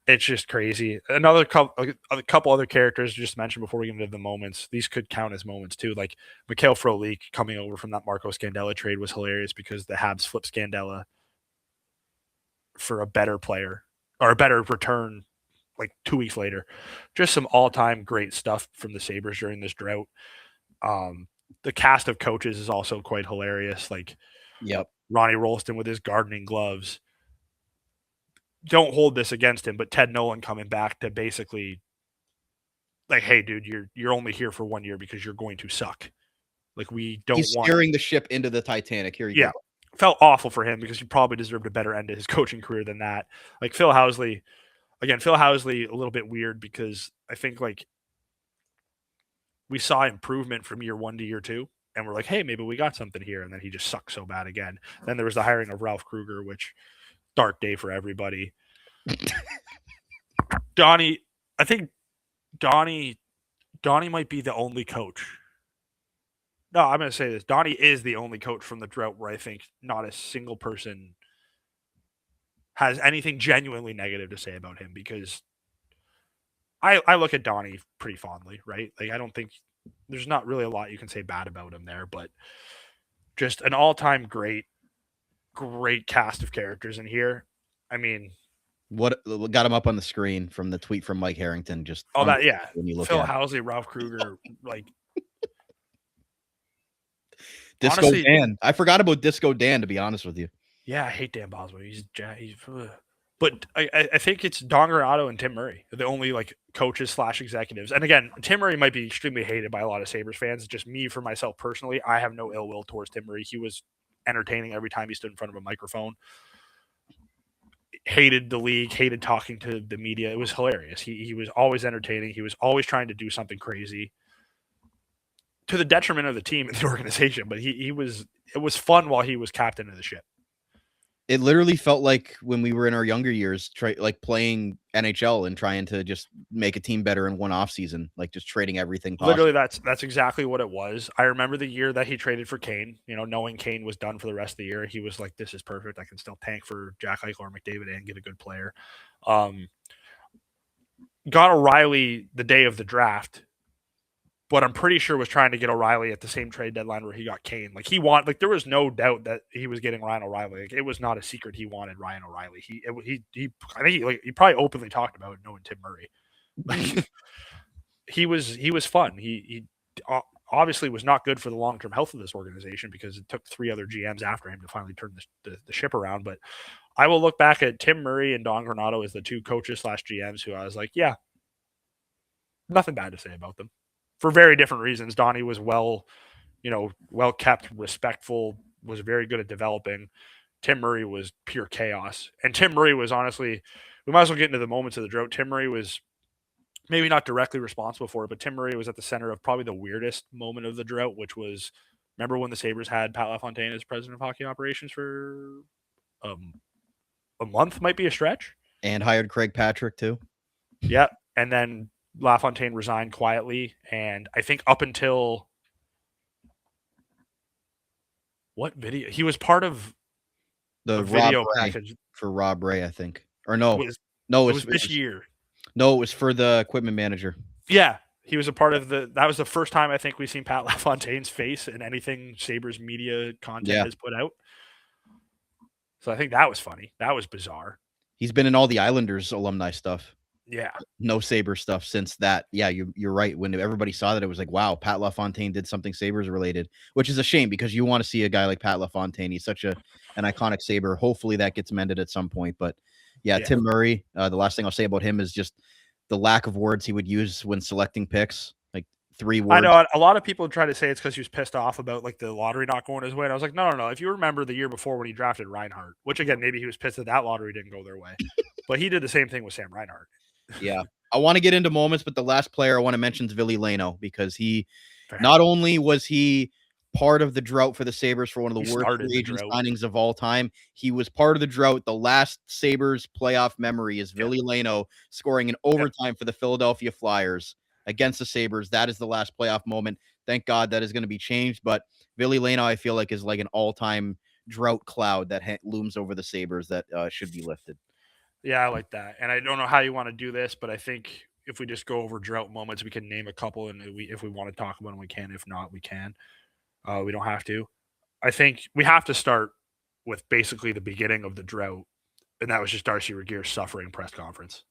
it's just crazy. A couple other characters just mentioned before we get into the moments. These could count as moments too. Like Mikhail Frolik coming over from that Marco Scandella trade was hilarious because the Habs flipped Scandella for a better player or a better return like 2 weeks later. Just some all-time great stuff from the Sabres during this drought. The cast of coaches is also quite hilarious. Like,
yep,
Ronnie Rolston with his gardening gloves. Don't hold this against him, but Ted Nolan coming back to basically like, hey, dude, you're only here for 1 year because you're going to suck. Like, he's
steering the ship into the Titanic. Here you go.
Felt awful for him because he probably deserved a better end to his coaching career than that. Like Phil Housley, a little bit weird because I think like we saw improvement from year 1 to year 2. And we're like, hey, maybe we got something here. And then he just sucked so bad again. Then there was the hiring of Ralph Kruger, which dark day for everybody. I think Donnie might be the only coach. No, I'm going to say this. Donnie is the only coach from the drought where I think not a single person has anything genuinely negative to say about him because I look at Donnie pretty fondly, right? Like, I don't think there's not really a lot you can say bad about him there, but just an all-time great cast of characters in here. I mean,
what got him up on the screen from the tweet from Mike Harrington? Just
when you look Phil Housley, Ralph Kruger, like
Disco
honestly,
Dan. I forgot about Disco Dan, to be honest with you.
Yeah, I hate Dan Boswell. He's but I think it's Don Granato and Tim Murray, the only like coaches / executives. And again, Tim Murray might be extremely hated by a lot of Sabres fans. Just me, for myself personally, I have no ill will towards Tim Murray. He was entertaining every time he stood in front of a microphone. Hated the league, hated talking to the media. It was hilarious. He was always entertaining. He was always trying to do something crazy. to the detriment of the team and the organization. But it was fun while he was captain of the ship.
It literally felt like when we were in our younger years, like playing NHL and trying to just make a team better in one off season, like just trading everything possible.
Literally, that's exactly what it was. I remember the year that he traded for Kane, knowing Kane was done for the rest of the year. He was like, this is perfect. I can still tank for Jack Eichel or McDavid and get a good player. Got O'Reilly the day of the draft, but I'm pretty sure was trying to get O'Reilly at the same trade deadline where he got Kane. Like there was no doubt that he was getting Ryan O'Reilly. Like, it was not a secret he wanted Ryan O'Reilly. I think he probably openly talked about it knowing Tim Murray. Like, he was fun. He obviously was not good for the long-term health of this organization because it took 3 other GMs after him to finally turn the ship around. But I will look back at Tim Murray and Don Granato as the 2 coaches / GMs who I was like, yeah, nothing bad to say about them for very different reasons. Donnie was well kept, respectful, was very good at developing. Tim Murray was pure chaos. And Tim Murray was honestly, we might as well get into the moments of the drought. Tim Murray was maybe not directly responsible for it, but Tim Murray was at the center of probably the weirdest moment of the drought, which was, remember when the Sabres had Pat LaFontaine as president of hockey operations for a month, might be a stretch.
And hired Craig Patrick too.
Yeah. And then LaFontaine resigned quietly. And I think up until what video? He was part of
the
video
Rob Ray,
package
for Rob Ray, I think. Or no.
It was this year.
No, it was for the equipment manager.
Yeah. He was a part of that was the first time I think we've seen Pat LaFontaine's face in anything Sabres media content has put out. So I think that was funny. That was bizarre.
He's been in all the Islanders alumni stuff.
Yeah.
No Sabres stuff since that. Yeah, you're right. When everybody saw that, it was like, wow, Pat LaFontaine did something Sabres related, which is a shame because you want to see a guy like Pat LaFontaine. He's such an iconic Sabre. Hopefully that gets mended at some point. But yeah. Tim Murray, the last thing I'll say about him is just the lack of words he would use when selecting picks. Like 3 words.
I know a lot of people try to say it's because he was pissed off about like the lottery not going his way. And I was like, no. If you remember the year before when he drafted Reinhart, which again, maybe he was pissed that lottery didn't go their way, but he did the same thing with Sam Reinhart.
Yeah. I want to get into moments, but the last player I want to mention is Ville Leino because not only was he part of the drought for the Sabres for one of the worst free agent signings of all time, he was part of the drought. The last Sabres playoff memory is Ville Leino scoring in overtime for the Philadelphia Flyers against the Sabres. That is the last playoff moment. Thank God that is going to be changed, but Ville Leino, I feel like, is like an all-time drought cloud that looms over the Sabres that should be lifted.
Yeah, I like that. And I don't know how you want to do this, but I think if we just go over drought moments, we can name a couple, and if we want to talk about them, we can. If not, we can. We don't have to. I think we have to start with basically the beginning of the drought, and that was just Darcy Regeer's suffering press conference.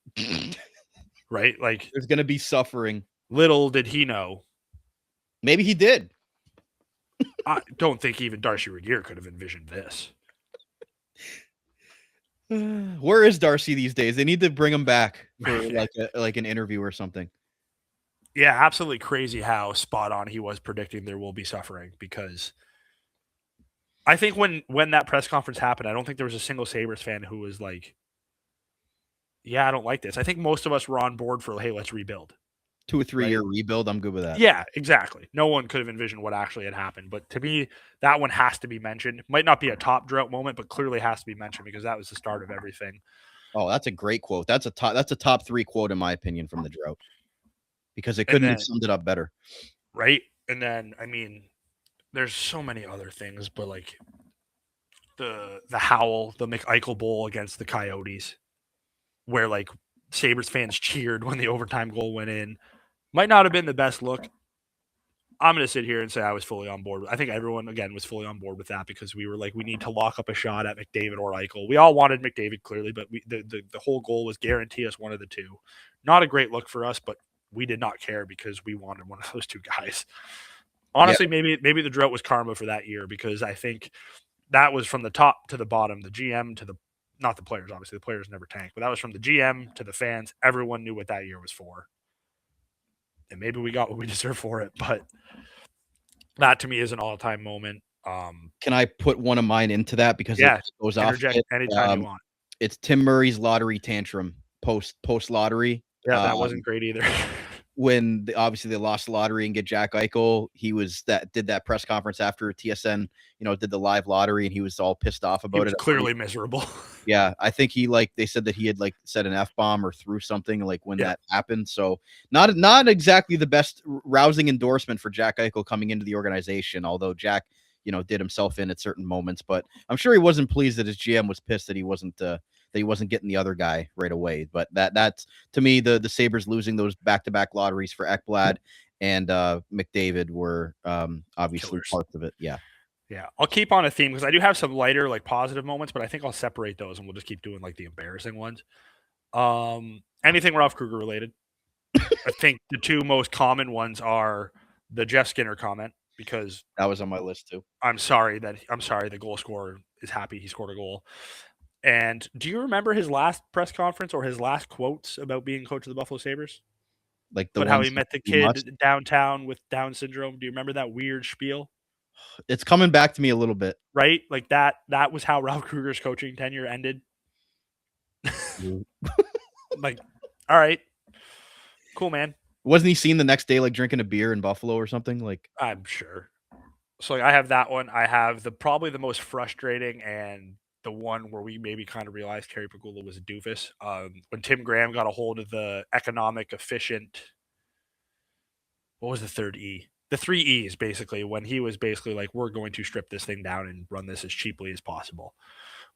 Right? Like,
there's going to be suffering.
Little did he know.
Maybe he did.
I don't think even Darcy Regeer could have envisioned this.
Where is Darcy these days? They need to bring him back for like an interview or something.
Yeah, absolutely crazy how spot on he was predicting there will be suffering, because I think when that press conference happened, I don't think there was a single Sabres fan who was like, yeah, I don't like this. I think most of us were on board for, hey, let's rebuild.
2 or 3 year rebuild. I'm good with that.
Yeah, exactly. No one could have envisioned what actually had happened. But to me, that one has to be mentioned. Might not be a top drought moment, but clearly has to be mentioned because that was the start of everything.
Oh, that's a great quote. That's a top 3 quote in my opinion from the drought, because it couldn't have summed it up better.
Right. And then, I mean, there's so many other things, but like the howl, the McEichel Bowl against the Coyotes, where like Sabres fans cheered when the overtime goal went in. Might not have been the best look. I'm going to sit here and say I was fully on board. I think everyone, again, was fully on board with that because we were like, we need to lock up a shot at McDavid or Eichel. We all wanted McDavid, clearly, but the whole goal was guarantee us one of the two. Not a great look for us, but we did not care because we wanted one of those 2 guys. Honestly, maybe the drought was karma for that year, because I think that was from the top to the bottom, the GM to not the players, obviously. The players never tanked, but that was from the GM to the fans. Everyone knew what that year was for. And maybe we got what we deserve for it, but that to me is an all-time moment.
Can I put one of mine into that? Because it goes off
anytime you want.
It's Tim Murray's lottery tantrum post lottery.
Yeah, that wasn't great either.
when obviously they lost the lottery and get Jack Eichel, he did that press conference after TSN, did the live lottery, and he was all pissed off
He
about
was
it.
clearly miserable.
Yeah, I think they said that he had said an F-bomb or threw something when
Yeah.
that happened. So not exactly the best rousing endorsement for Jack Eichel coming into the organization, although Jack, did himself in at certain moments, but I'm sure he wasn't pleased that his GM was pissed that he wasn't getting the other guy right away. But that's to me, the Sabres losing those back-to-back lotteries for Ekblad and McDavid were obviously
Killers.
parts of it. Yeah.
Yeah, I'll keep on a theme because I do have some lighter, positive moments, but I think I'll separate those and we'll just keep doing the embarrassing ones. Anything Ralph Kruger related. I think the two most common ones are the Jeff Skinner comment, because
That was on my list too.
I'm sorry the goal scorer is happy he scored a goal. And do you remember his last press conference or his last quotes about being coach of the Buffalo Sabres? But how he met the kid downtown with Down syndrome. Do you remember that weird spiel?
It's coming back to me a little bit.
Right? That was how Ralph Kruger's coaching tenure ended. All right. Cool, man.
Wasn't he seen the next day drinking a beer in Buffalo or something?
I'm sure. So I have that one. I have probably the most frustrating and the one where we maybe kind of realized Kerry Pagula was a doofus. When Tim Graham got a hold of the economic efficient, what was the third E? The 3 E's, basically, when he was basically we're going to strip this thing down and run this as cheaply as possible.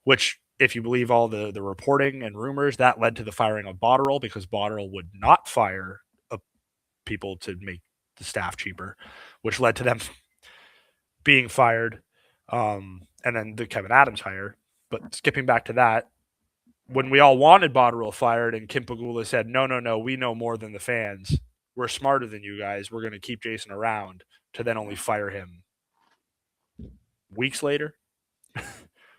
Which, if you believe all the reporting and rumors, that led to the firing of Botterill, because Botterill would not fire people to make the staff cheaper, which led to them being fired. And then the Kevin Adams hire. But skipping back to that, when we all wanted Botterill fired and Kim Pagula said, no, we know more than the fans. We're smarter than you guys. We're going to keep Jason around, to then only fire him weeks later.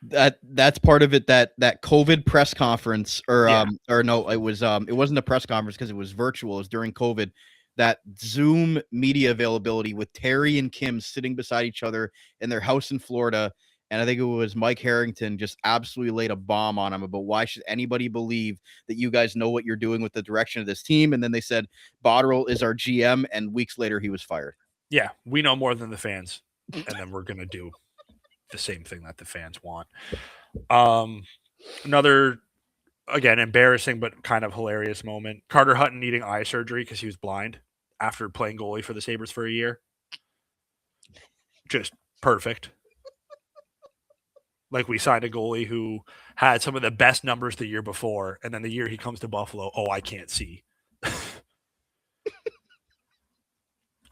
That's part of it. That COVID press conference, or no, it wasn't a press conference because it was virtual. It was during COVID. That Zoom media availability with Terry and Kim sitting beside each other in their house in Florida. And I think it was Mike Harrington just absolutely laid a bomb on him about why should anybody believe that you guys know what you're doing with the direction of this team. And then they said, Botterill is our GM. And weeks later, he was fired.
Yeah, we know more than the fans. And then we're going to do the same thing that the fans want. Another, again, embarrassing but kind of hilarious moment. Carter Hutton needing eye surgery because he was blind after playing goalie for the Sabres for a year. Just perfect. We signed a goalie who had some of the best numbers the year before, and then the year he comes to Buffalo, I can't see.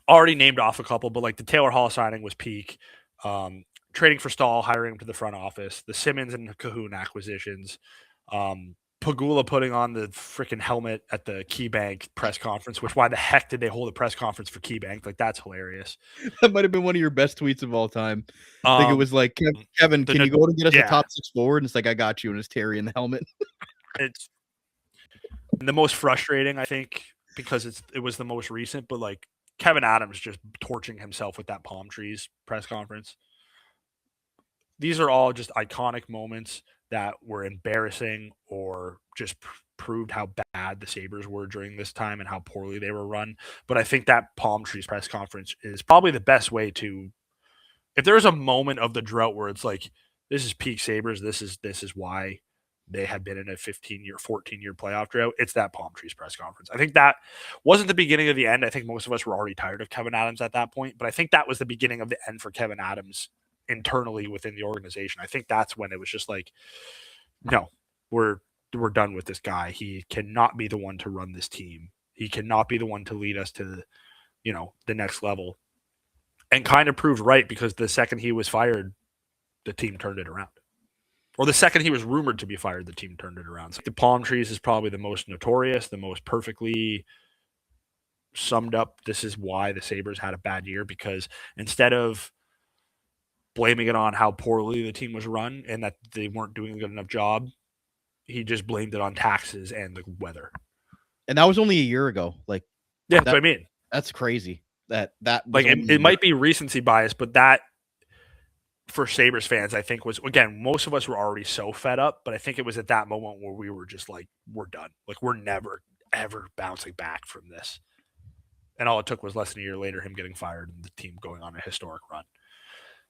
Already named off a couple, but the Taylor Hall signing was peak. Trading for Stahl, hiring him to the front office, the Simmons and Cahoon acquisitions, Pagula putting on the freaking helmet at the KeyBank press conference, which why the heck did they hold a press conference for KeyBank? That's hilarious.
That might have been one of your best tweets of all time. I think it was Kevin, can you go to get us a top 6 forward? And it's I got you. And it's Terry in the helmet.
It's the most frustrating, I think, because it was the most recent, but Kevin Adams just torching himself with that palm trees press conference. These are all just iconic moments that were embarrassing or just proved how bad the Sabres were during this time and how poorly they were run. But I think that palm trees press conference is probably the best way to, if there's a moment of the drought where it's this is peak Sabres, this is why they had been in a 14-year playoff drought, it's that palm trees press conference. I think that wasn't the beginning of the end. I think most of us were already tired of Kevin Adams at that point, but I think that was the beginning of the end for Kevin Adams internally within the organization. I think that's when it was just no, we're done with this guy. He cannot be the one to run this team. He cannot be the one to lead us to the next level. And kind of proved right, because the second he was fired, the team turned it around. Or the second he was rumored to be fired, the team turned it around. So the palm trees is probably the most notorious, the most perfectly summed up. This is why the Sabres had a bad year, because instead of blaming it on how poorly the team was run and that they weren't doing a good enough job, he just blamed it on taxes and the weather.
And that was only a year ago.
That's what I mean.
That's crazy. That
it might be recency bias, but that for Sabres fans, I think was, again, most of us were already so fed up, but I think it was at that moment where we were just we're done. We're never, ever bouncing back from this. And all it took was less than a year later, him getting fired and the team going on a historic run.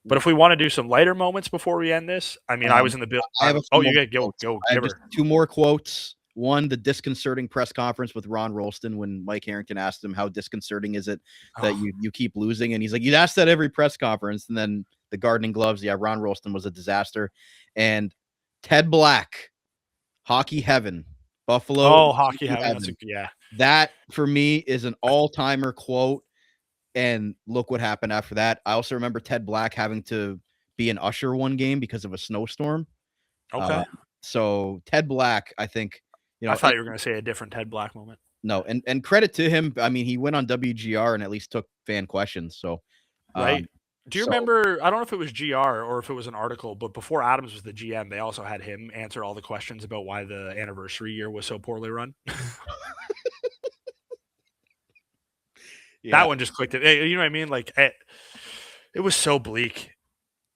But if we want to do some lighter moments before we end this, I mean, I was in the bill.
I have
You get go.
I have just 2 more quotes. One, the disconcerting press conference with Ron Rolston when Mike Harrington asked him how disconcerting is it that you keep losing, and he's like, you'd ask that every press conference. And then the gardening gloves, yeah, Ron Rolston was a disaster. And Ted Black, hockey heaven, Buffalo.
Oh, hockey heaven.
That for me is an all-timer quote. And look what happened after that. I also remember Ted Black having to be an usher one game because of a snowstorm.
Okay.
So Ted Black, I think,
I thought you were going to say a different Ted Black moment.
No, and credit to him. I mean, he went on WGR and at least took fan questions. So,
right. Do you remember? I don't know if it was GR or if it was an article, but before Adams was the GM, they also had him answer all the questions about why the anniversary year was so poorly run. That one just clicked it. You know what I mean? Like it was so bleak.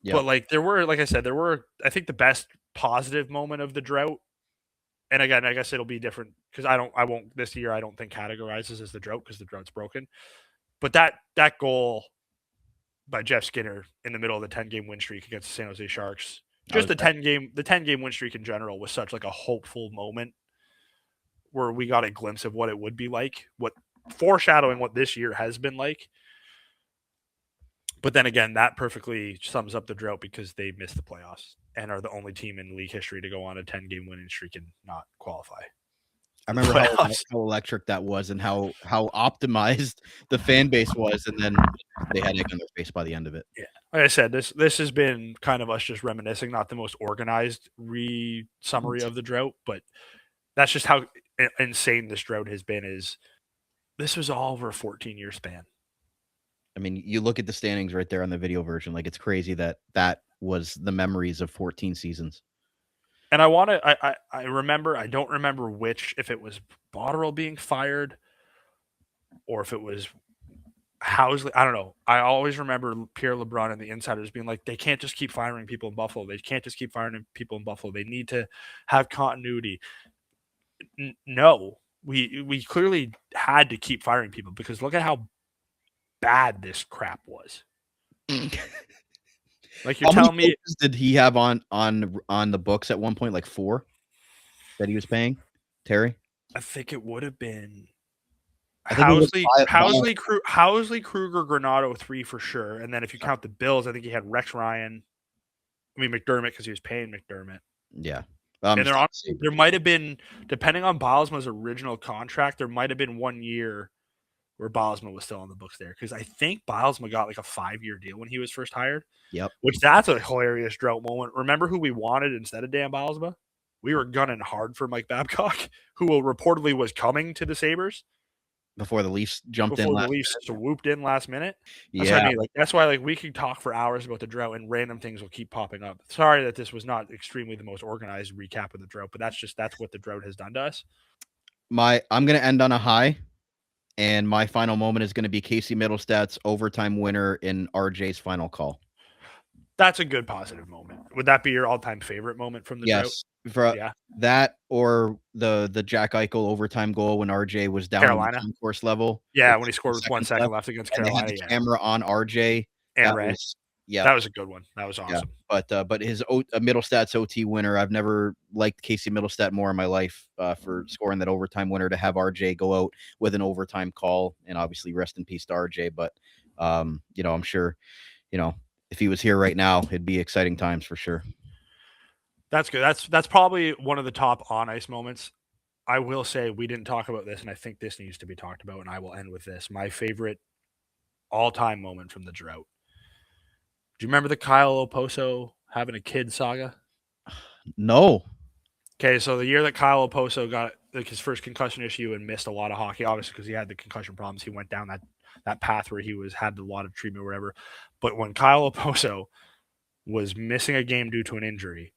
Yeah. But like like I said, I think the best positive moment of the drought. And again, I guess it'll be different because I won't this year. I don't think categorizes as the drought because the drought's broken. But that goal by Jeff Skinner in the middle of the 10-game win streak against the San Jose Sharks, just the 10-game win streak in general was such like a hopeful moment where we got a glimpse of what it would be like, what foreshadowing what this year has been like. But then again, that perfectly sums up the drought because they missed the playoffs and are the only team in league history to go on a 10-game winning streak and not qualify.
I remember how electric that was and how optimized the fan base was, and then they had egg on their face by the end of it.
Yeah, like I said, this has been kind of us just reminiscing, not the most organized summary of the drought, but that's just how insane this drought has been. Is this was all over a 14-year span.
I mean, you look at the standings right there on the video version. Like, it's crazy that was the memories of 14 seasons.
And I remember, I don't remember if it was Botterill being fired or if it was Housley. I don't know. I always remember Pierre LeBrun and the insiders being like, they can't just keep firing people in Buffalo. They can't just keep firing people in Buffalo. They need to have continuity. No, we clearly had to keep firing people because look at how bad this crap was. Like, you're telling me,
did he have on the books at one point, like 4 that he was paying Terry?
I think it would have been Housley, Kruger, Granato 3 for sure, and then if you count the Bills, I think he had Rex Ryan. I mean McDermott because he was paying McDermott.
Yeah,
and there might have been, depending on Bylsma's original contract, there might have been 1 year where Bylsma was still on the books there. Because I think Bylsma got like a 5-year deal when he was first hired.
Yep.
Which that's a hilarious drought moment. Remember who we wanted instead of Dan Bylsma? We were gunning hard for Mike Babcock, who reportedly was coming to the Sabres.
Before the Leafs jumped in.
Before the Leafs swooped in last minute. That's what I mean. Like, that's why we can talk for hours about the drought and random things will keep popping up. Sorry that this was not extremely the most organized recap of the drought, but that's what the drought has done to us.
I'm going to end on a high. And my final moment is going to be Casey Middlestad's overtime winner in RJ's final call.
That's a good positive moment. Would that be your all-time favorite moment from the drought?
Yes. That or the Jack Eichel overtime goal when RJ was down
Carolina
the course level.
Yeah, when he scored with 1 second left against Carolina.
They had the camera on RJ.
And Ray. That was a good one. That was awesome.
Yeah. But his Middlestad's OT winner, I've never liked Casey Middlestad more in my life for scoring that overtime winner, to have RJ go out with an overtime call, and obviously rest in peace to RJ. But I'm sure, if he was here right now, it'd be exciting times for sure.
That's good. That's probably one of the top on ice moments. I will say we didn't talk about this, and I think this needs to be talked about, and I will end with this. My favorite all-time moment from the drought. Do you remember the Kyle Oposo having a kid saga?
No.
Okay, so the year that Kyle Oposo got his first concussion issue and missed a lot of hockey, obviously because he had the concussion problems, he went down that path where he had a lot of treatment or whatever. But when Kyle Oposo was missing a game due to an injury,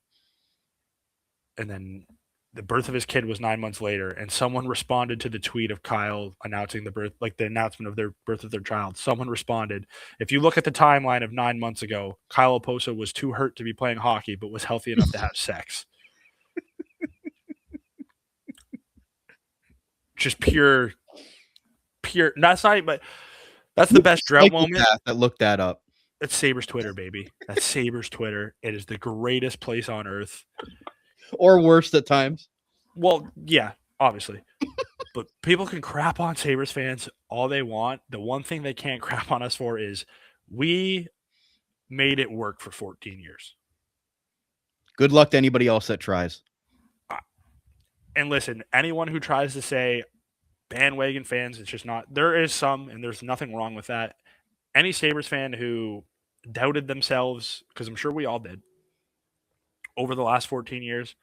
and then the birth of his kid was 9 months later, and someone responded to the tweet of Kyle announcing the birth, like the announcement of their birth of their child. Someone responded, if you look at the timeline of 9 months ago, Kyle Oposo was too hurt to be playing hockey, but was healthy enough to have sex. Just pure pure. That's not. But that's the best drought moment.
That looked that up.
It's Sabres Twitter, baby. That's Sabres Twitter. It is the greatest place on earth.
Or worse at times.
Well, yeah, obviously. But people can crap on Sabres fans all they want. The one thing they can't crap on us for is we made it work for 14 years.
Good luck to anybody else that tries.
And listen, anyone who tries to say bandwagon fans, it's just not. There is some, and there's nothing wrong with that. Any Sabres fan who doubted themselves, because I'm sure we all did, over the last 14 years,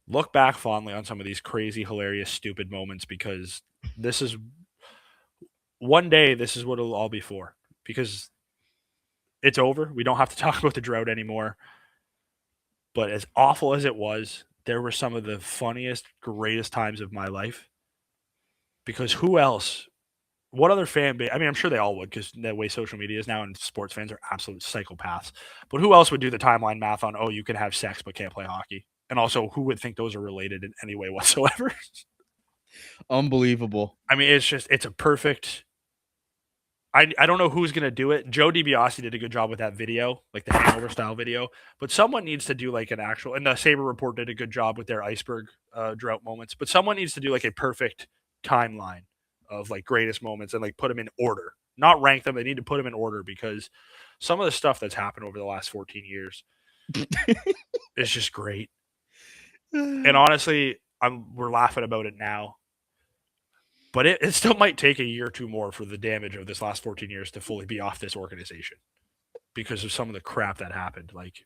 look back fondly on some of these crazy, hilarious, stupid moments, because this is one day, this is what it'll all be for, because it's over. We don't have to talk about the drought anymore. But as awful as it was, there were some of the funniest, greatest times of my life. Because who else? What other fan base? I mean, I'm sure they all would, because the way social media is now and sports fans are absolute psychopaths. But who else would do the timeline math on, oh, you can have sex but can't play hockey? And also, who would think those are related in any way whatsoever?
Unbelievable.
I mean, it's a perfect. I don't know who's going to do it. Joe DiBiase did a good job with that video, like the hangover style video. But someone needs to do like an actual, and the Sabre Report did a good job with their iceberg drought moments. But someone needs to do like a perfect timeline of like greatest moments and like put them in order, not rank them. They need to put them in order, because some of the stuff that's happened over the last 14 years is just great. And honestly, we're laughing about it now, but it still might take a year or two more for the damage of this last 14 years to fully be off this organization, because of some of the crap that happened. Like,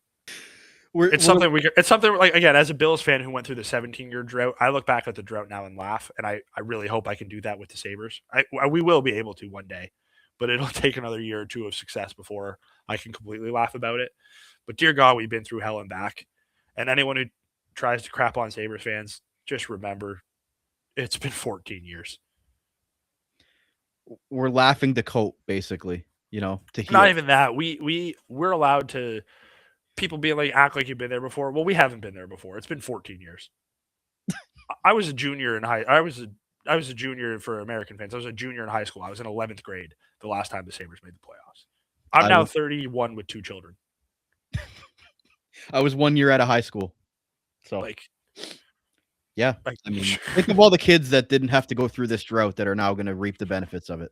it's something like, again, as a Bills fan who went through the 17-year drought, I look back at the drought now and laugh, and I really hope I can do that with the Sabres. We will be able to one day, but it'll take another year or two of success before I can completely laugh about it. But dear God, we've been through hell and back. And anyone who tries to crap on Sabres fans, just remember, it's been 14 years.
We're laughing to cope, basically, to heal.
Not even that. We're allowed to, people being like, act like you've been there before. Well, we haven't been there before. It's been 14 years. I was a junior in I was a junior for American fans. I was a junior in high school. I was in 11th grade the last time the Sabres made the playoffs. I'm now 31 with 2 children.
I was 1 year out of high school. So, yeah.
Like,
I mean, think of all the kids that didn't have to go through this drought that are now going to reap the benefits of it.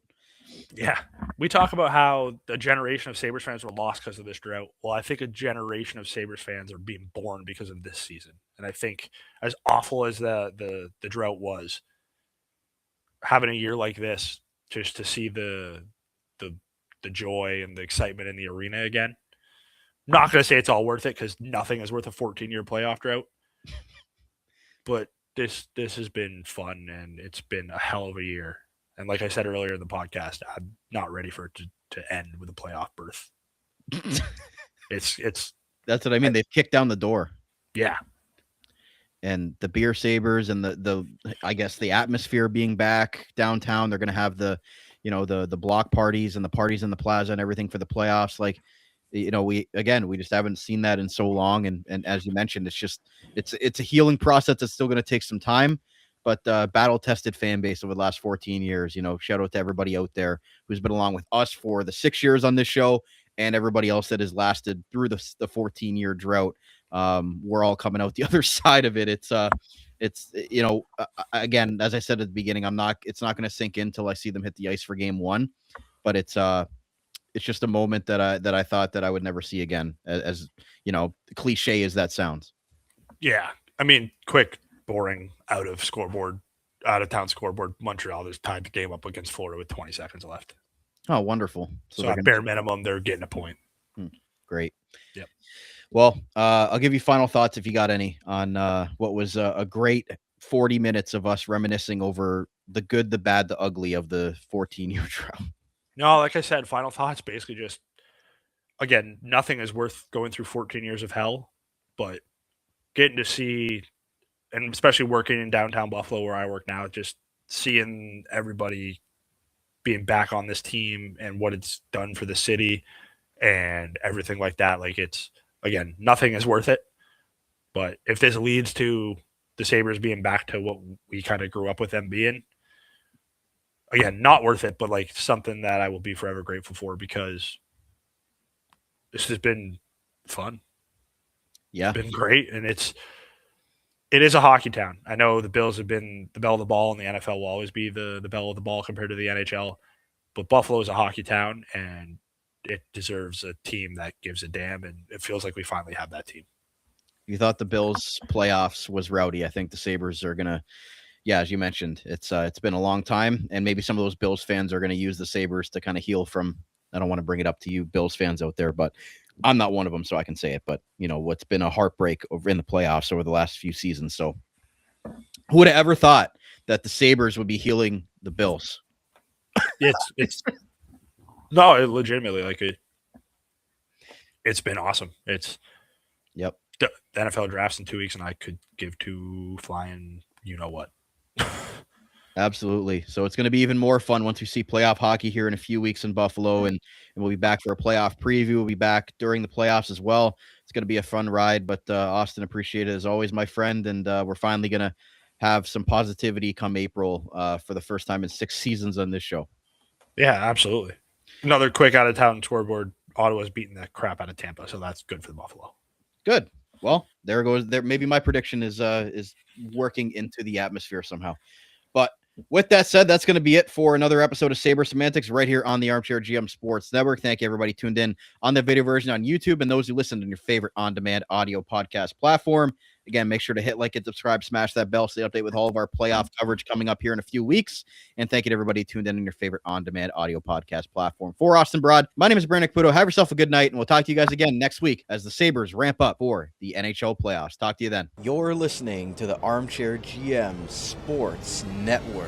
Yeah. We talk about how a generation of Sabres fans were lost because of this drought. Well, I think a generation of Sabres fans are being born because of this season. And I think, as awful as the drought was, having a year like this, just to see the joy and the excitement in the arena again. I'm not going to say it's all worth it, because nothing is worth a 14-year playoff drought. But this has been fun, and it's been a hell of a year. And like I said earlier in the podcast, I'm not ready for it to end with a playoff berth. It's
that's what I mean. They've kicked down the door.
Yeah.
And the beer Sabres and the I guess the atmosphere being back downtown, they're going to have the block parties and the parties in the plaza and everything for the playoffs. Like, we just haven't seen that in so long. And as you mentioned, it's a healing process that's still going to take some time, but battle tested fan base over the last 14 years, shout out to everybody out there who's been along with us for the 6 years on this show, and everybody else that has lasted through the 14-year drought. We're all coming out the other side of it. It's again, as I said at the beginning, it's not going to sink in till I see them hit the ice for game 1, but it's just a moment that I thought that I would never see again, as cliche as that sounds.
Yeah. I mean, quick, boring, out of town scoreboard. Montreal, there's tied the game up against Florida with 20 seconds left.
Oh, wonderful.
So at bare minimum, they're getting a point.
Great.
Yep.
Well, I'll give you final thoughts if you got any on what was a great 40 minutes of us reminiscing over the good, the bad, the ugly of the 14-year drought.
No, like I said, final thoughts, basically just, again, nothing is worth going through 14 years of hell, but getting to see, and especially working in downtown Buffalo where I work now, just seeing everybody being back on this team and what it's done for the city and everything like that. Like, it's, again, nothing is worth it. But if this leads to the Sabres being back to what we kind of grew up with them being, again, not worth it, but like something that I will be forever grateful for because this has been fun.
Yeah.
It's been great. And it is a hockey town. I know the Bills have been the belle of the ball, and the NFL will always be the belle of the ball compared to the NHL. But Buffalo is a hockey town, and it deserves a team that gives a damn. And it feels like we finally have that team.
You thought the Bills playoffs was rowdy. I think the Sabres are gonna, yeah, as you mentioned, it's been a long time, and maybe some of those Bills fans are gonna use the Sabres to kind of heal from. I don't want to bring it up to you Bills fans out there, but I'm not one of them, so I can say it. But what's been a heartbreak over in the playoffs over the last few seasons. So who would have ever thought that the Sabres would be healing the Bills?
It's no, it legitimately like it's been awesome. It's
Yep.
the NFL drafts in 2 weeks, and I could give two flying, what.
Absolutely. So it's going to be even more fun once we see playoff hockey here in a few weeks in Buffalo, and we'll be back for a playoff preview. We'll be back during the playoffs as well. It's going to be a fun ride, but Austin, appreciate it as always, my friend, and we're finally going to have some positivity come April for the first time in 6 seasons on this show.
Yeah, absolutely. Another quick out of town scoreboard. Ottawa's beating the crap out of Tampa, so that's good for the Buffalo.
Good. Well, there goes there. Maybe my prediction is working into the atmosphere somehow. But with that said, that's going to be it for another episode of Sabres Semantics right here on the Armchair GM Sports Network. Thank you, everybody tuned in on the video version on YouTube and those who listened on your favorite on-demand audio podcast platform. Again, make sure to hit like and subscribe, smash that bell, stay updated with all of our playoff coverage coming up here in a few weeks. And thank you to everybody tuned in on your favorite on-demand audio podcast platform. For Austin Broad, my name is Brandon Caputo. Have yourself a good night, and we'll talk to you guys again next week as the Sabres ramp up for the NHL playoffs. Talk to you then. You're listening to the Armchair GM Sports Network.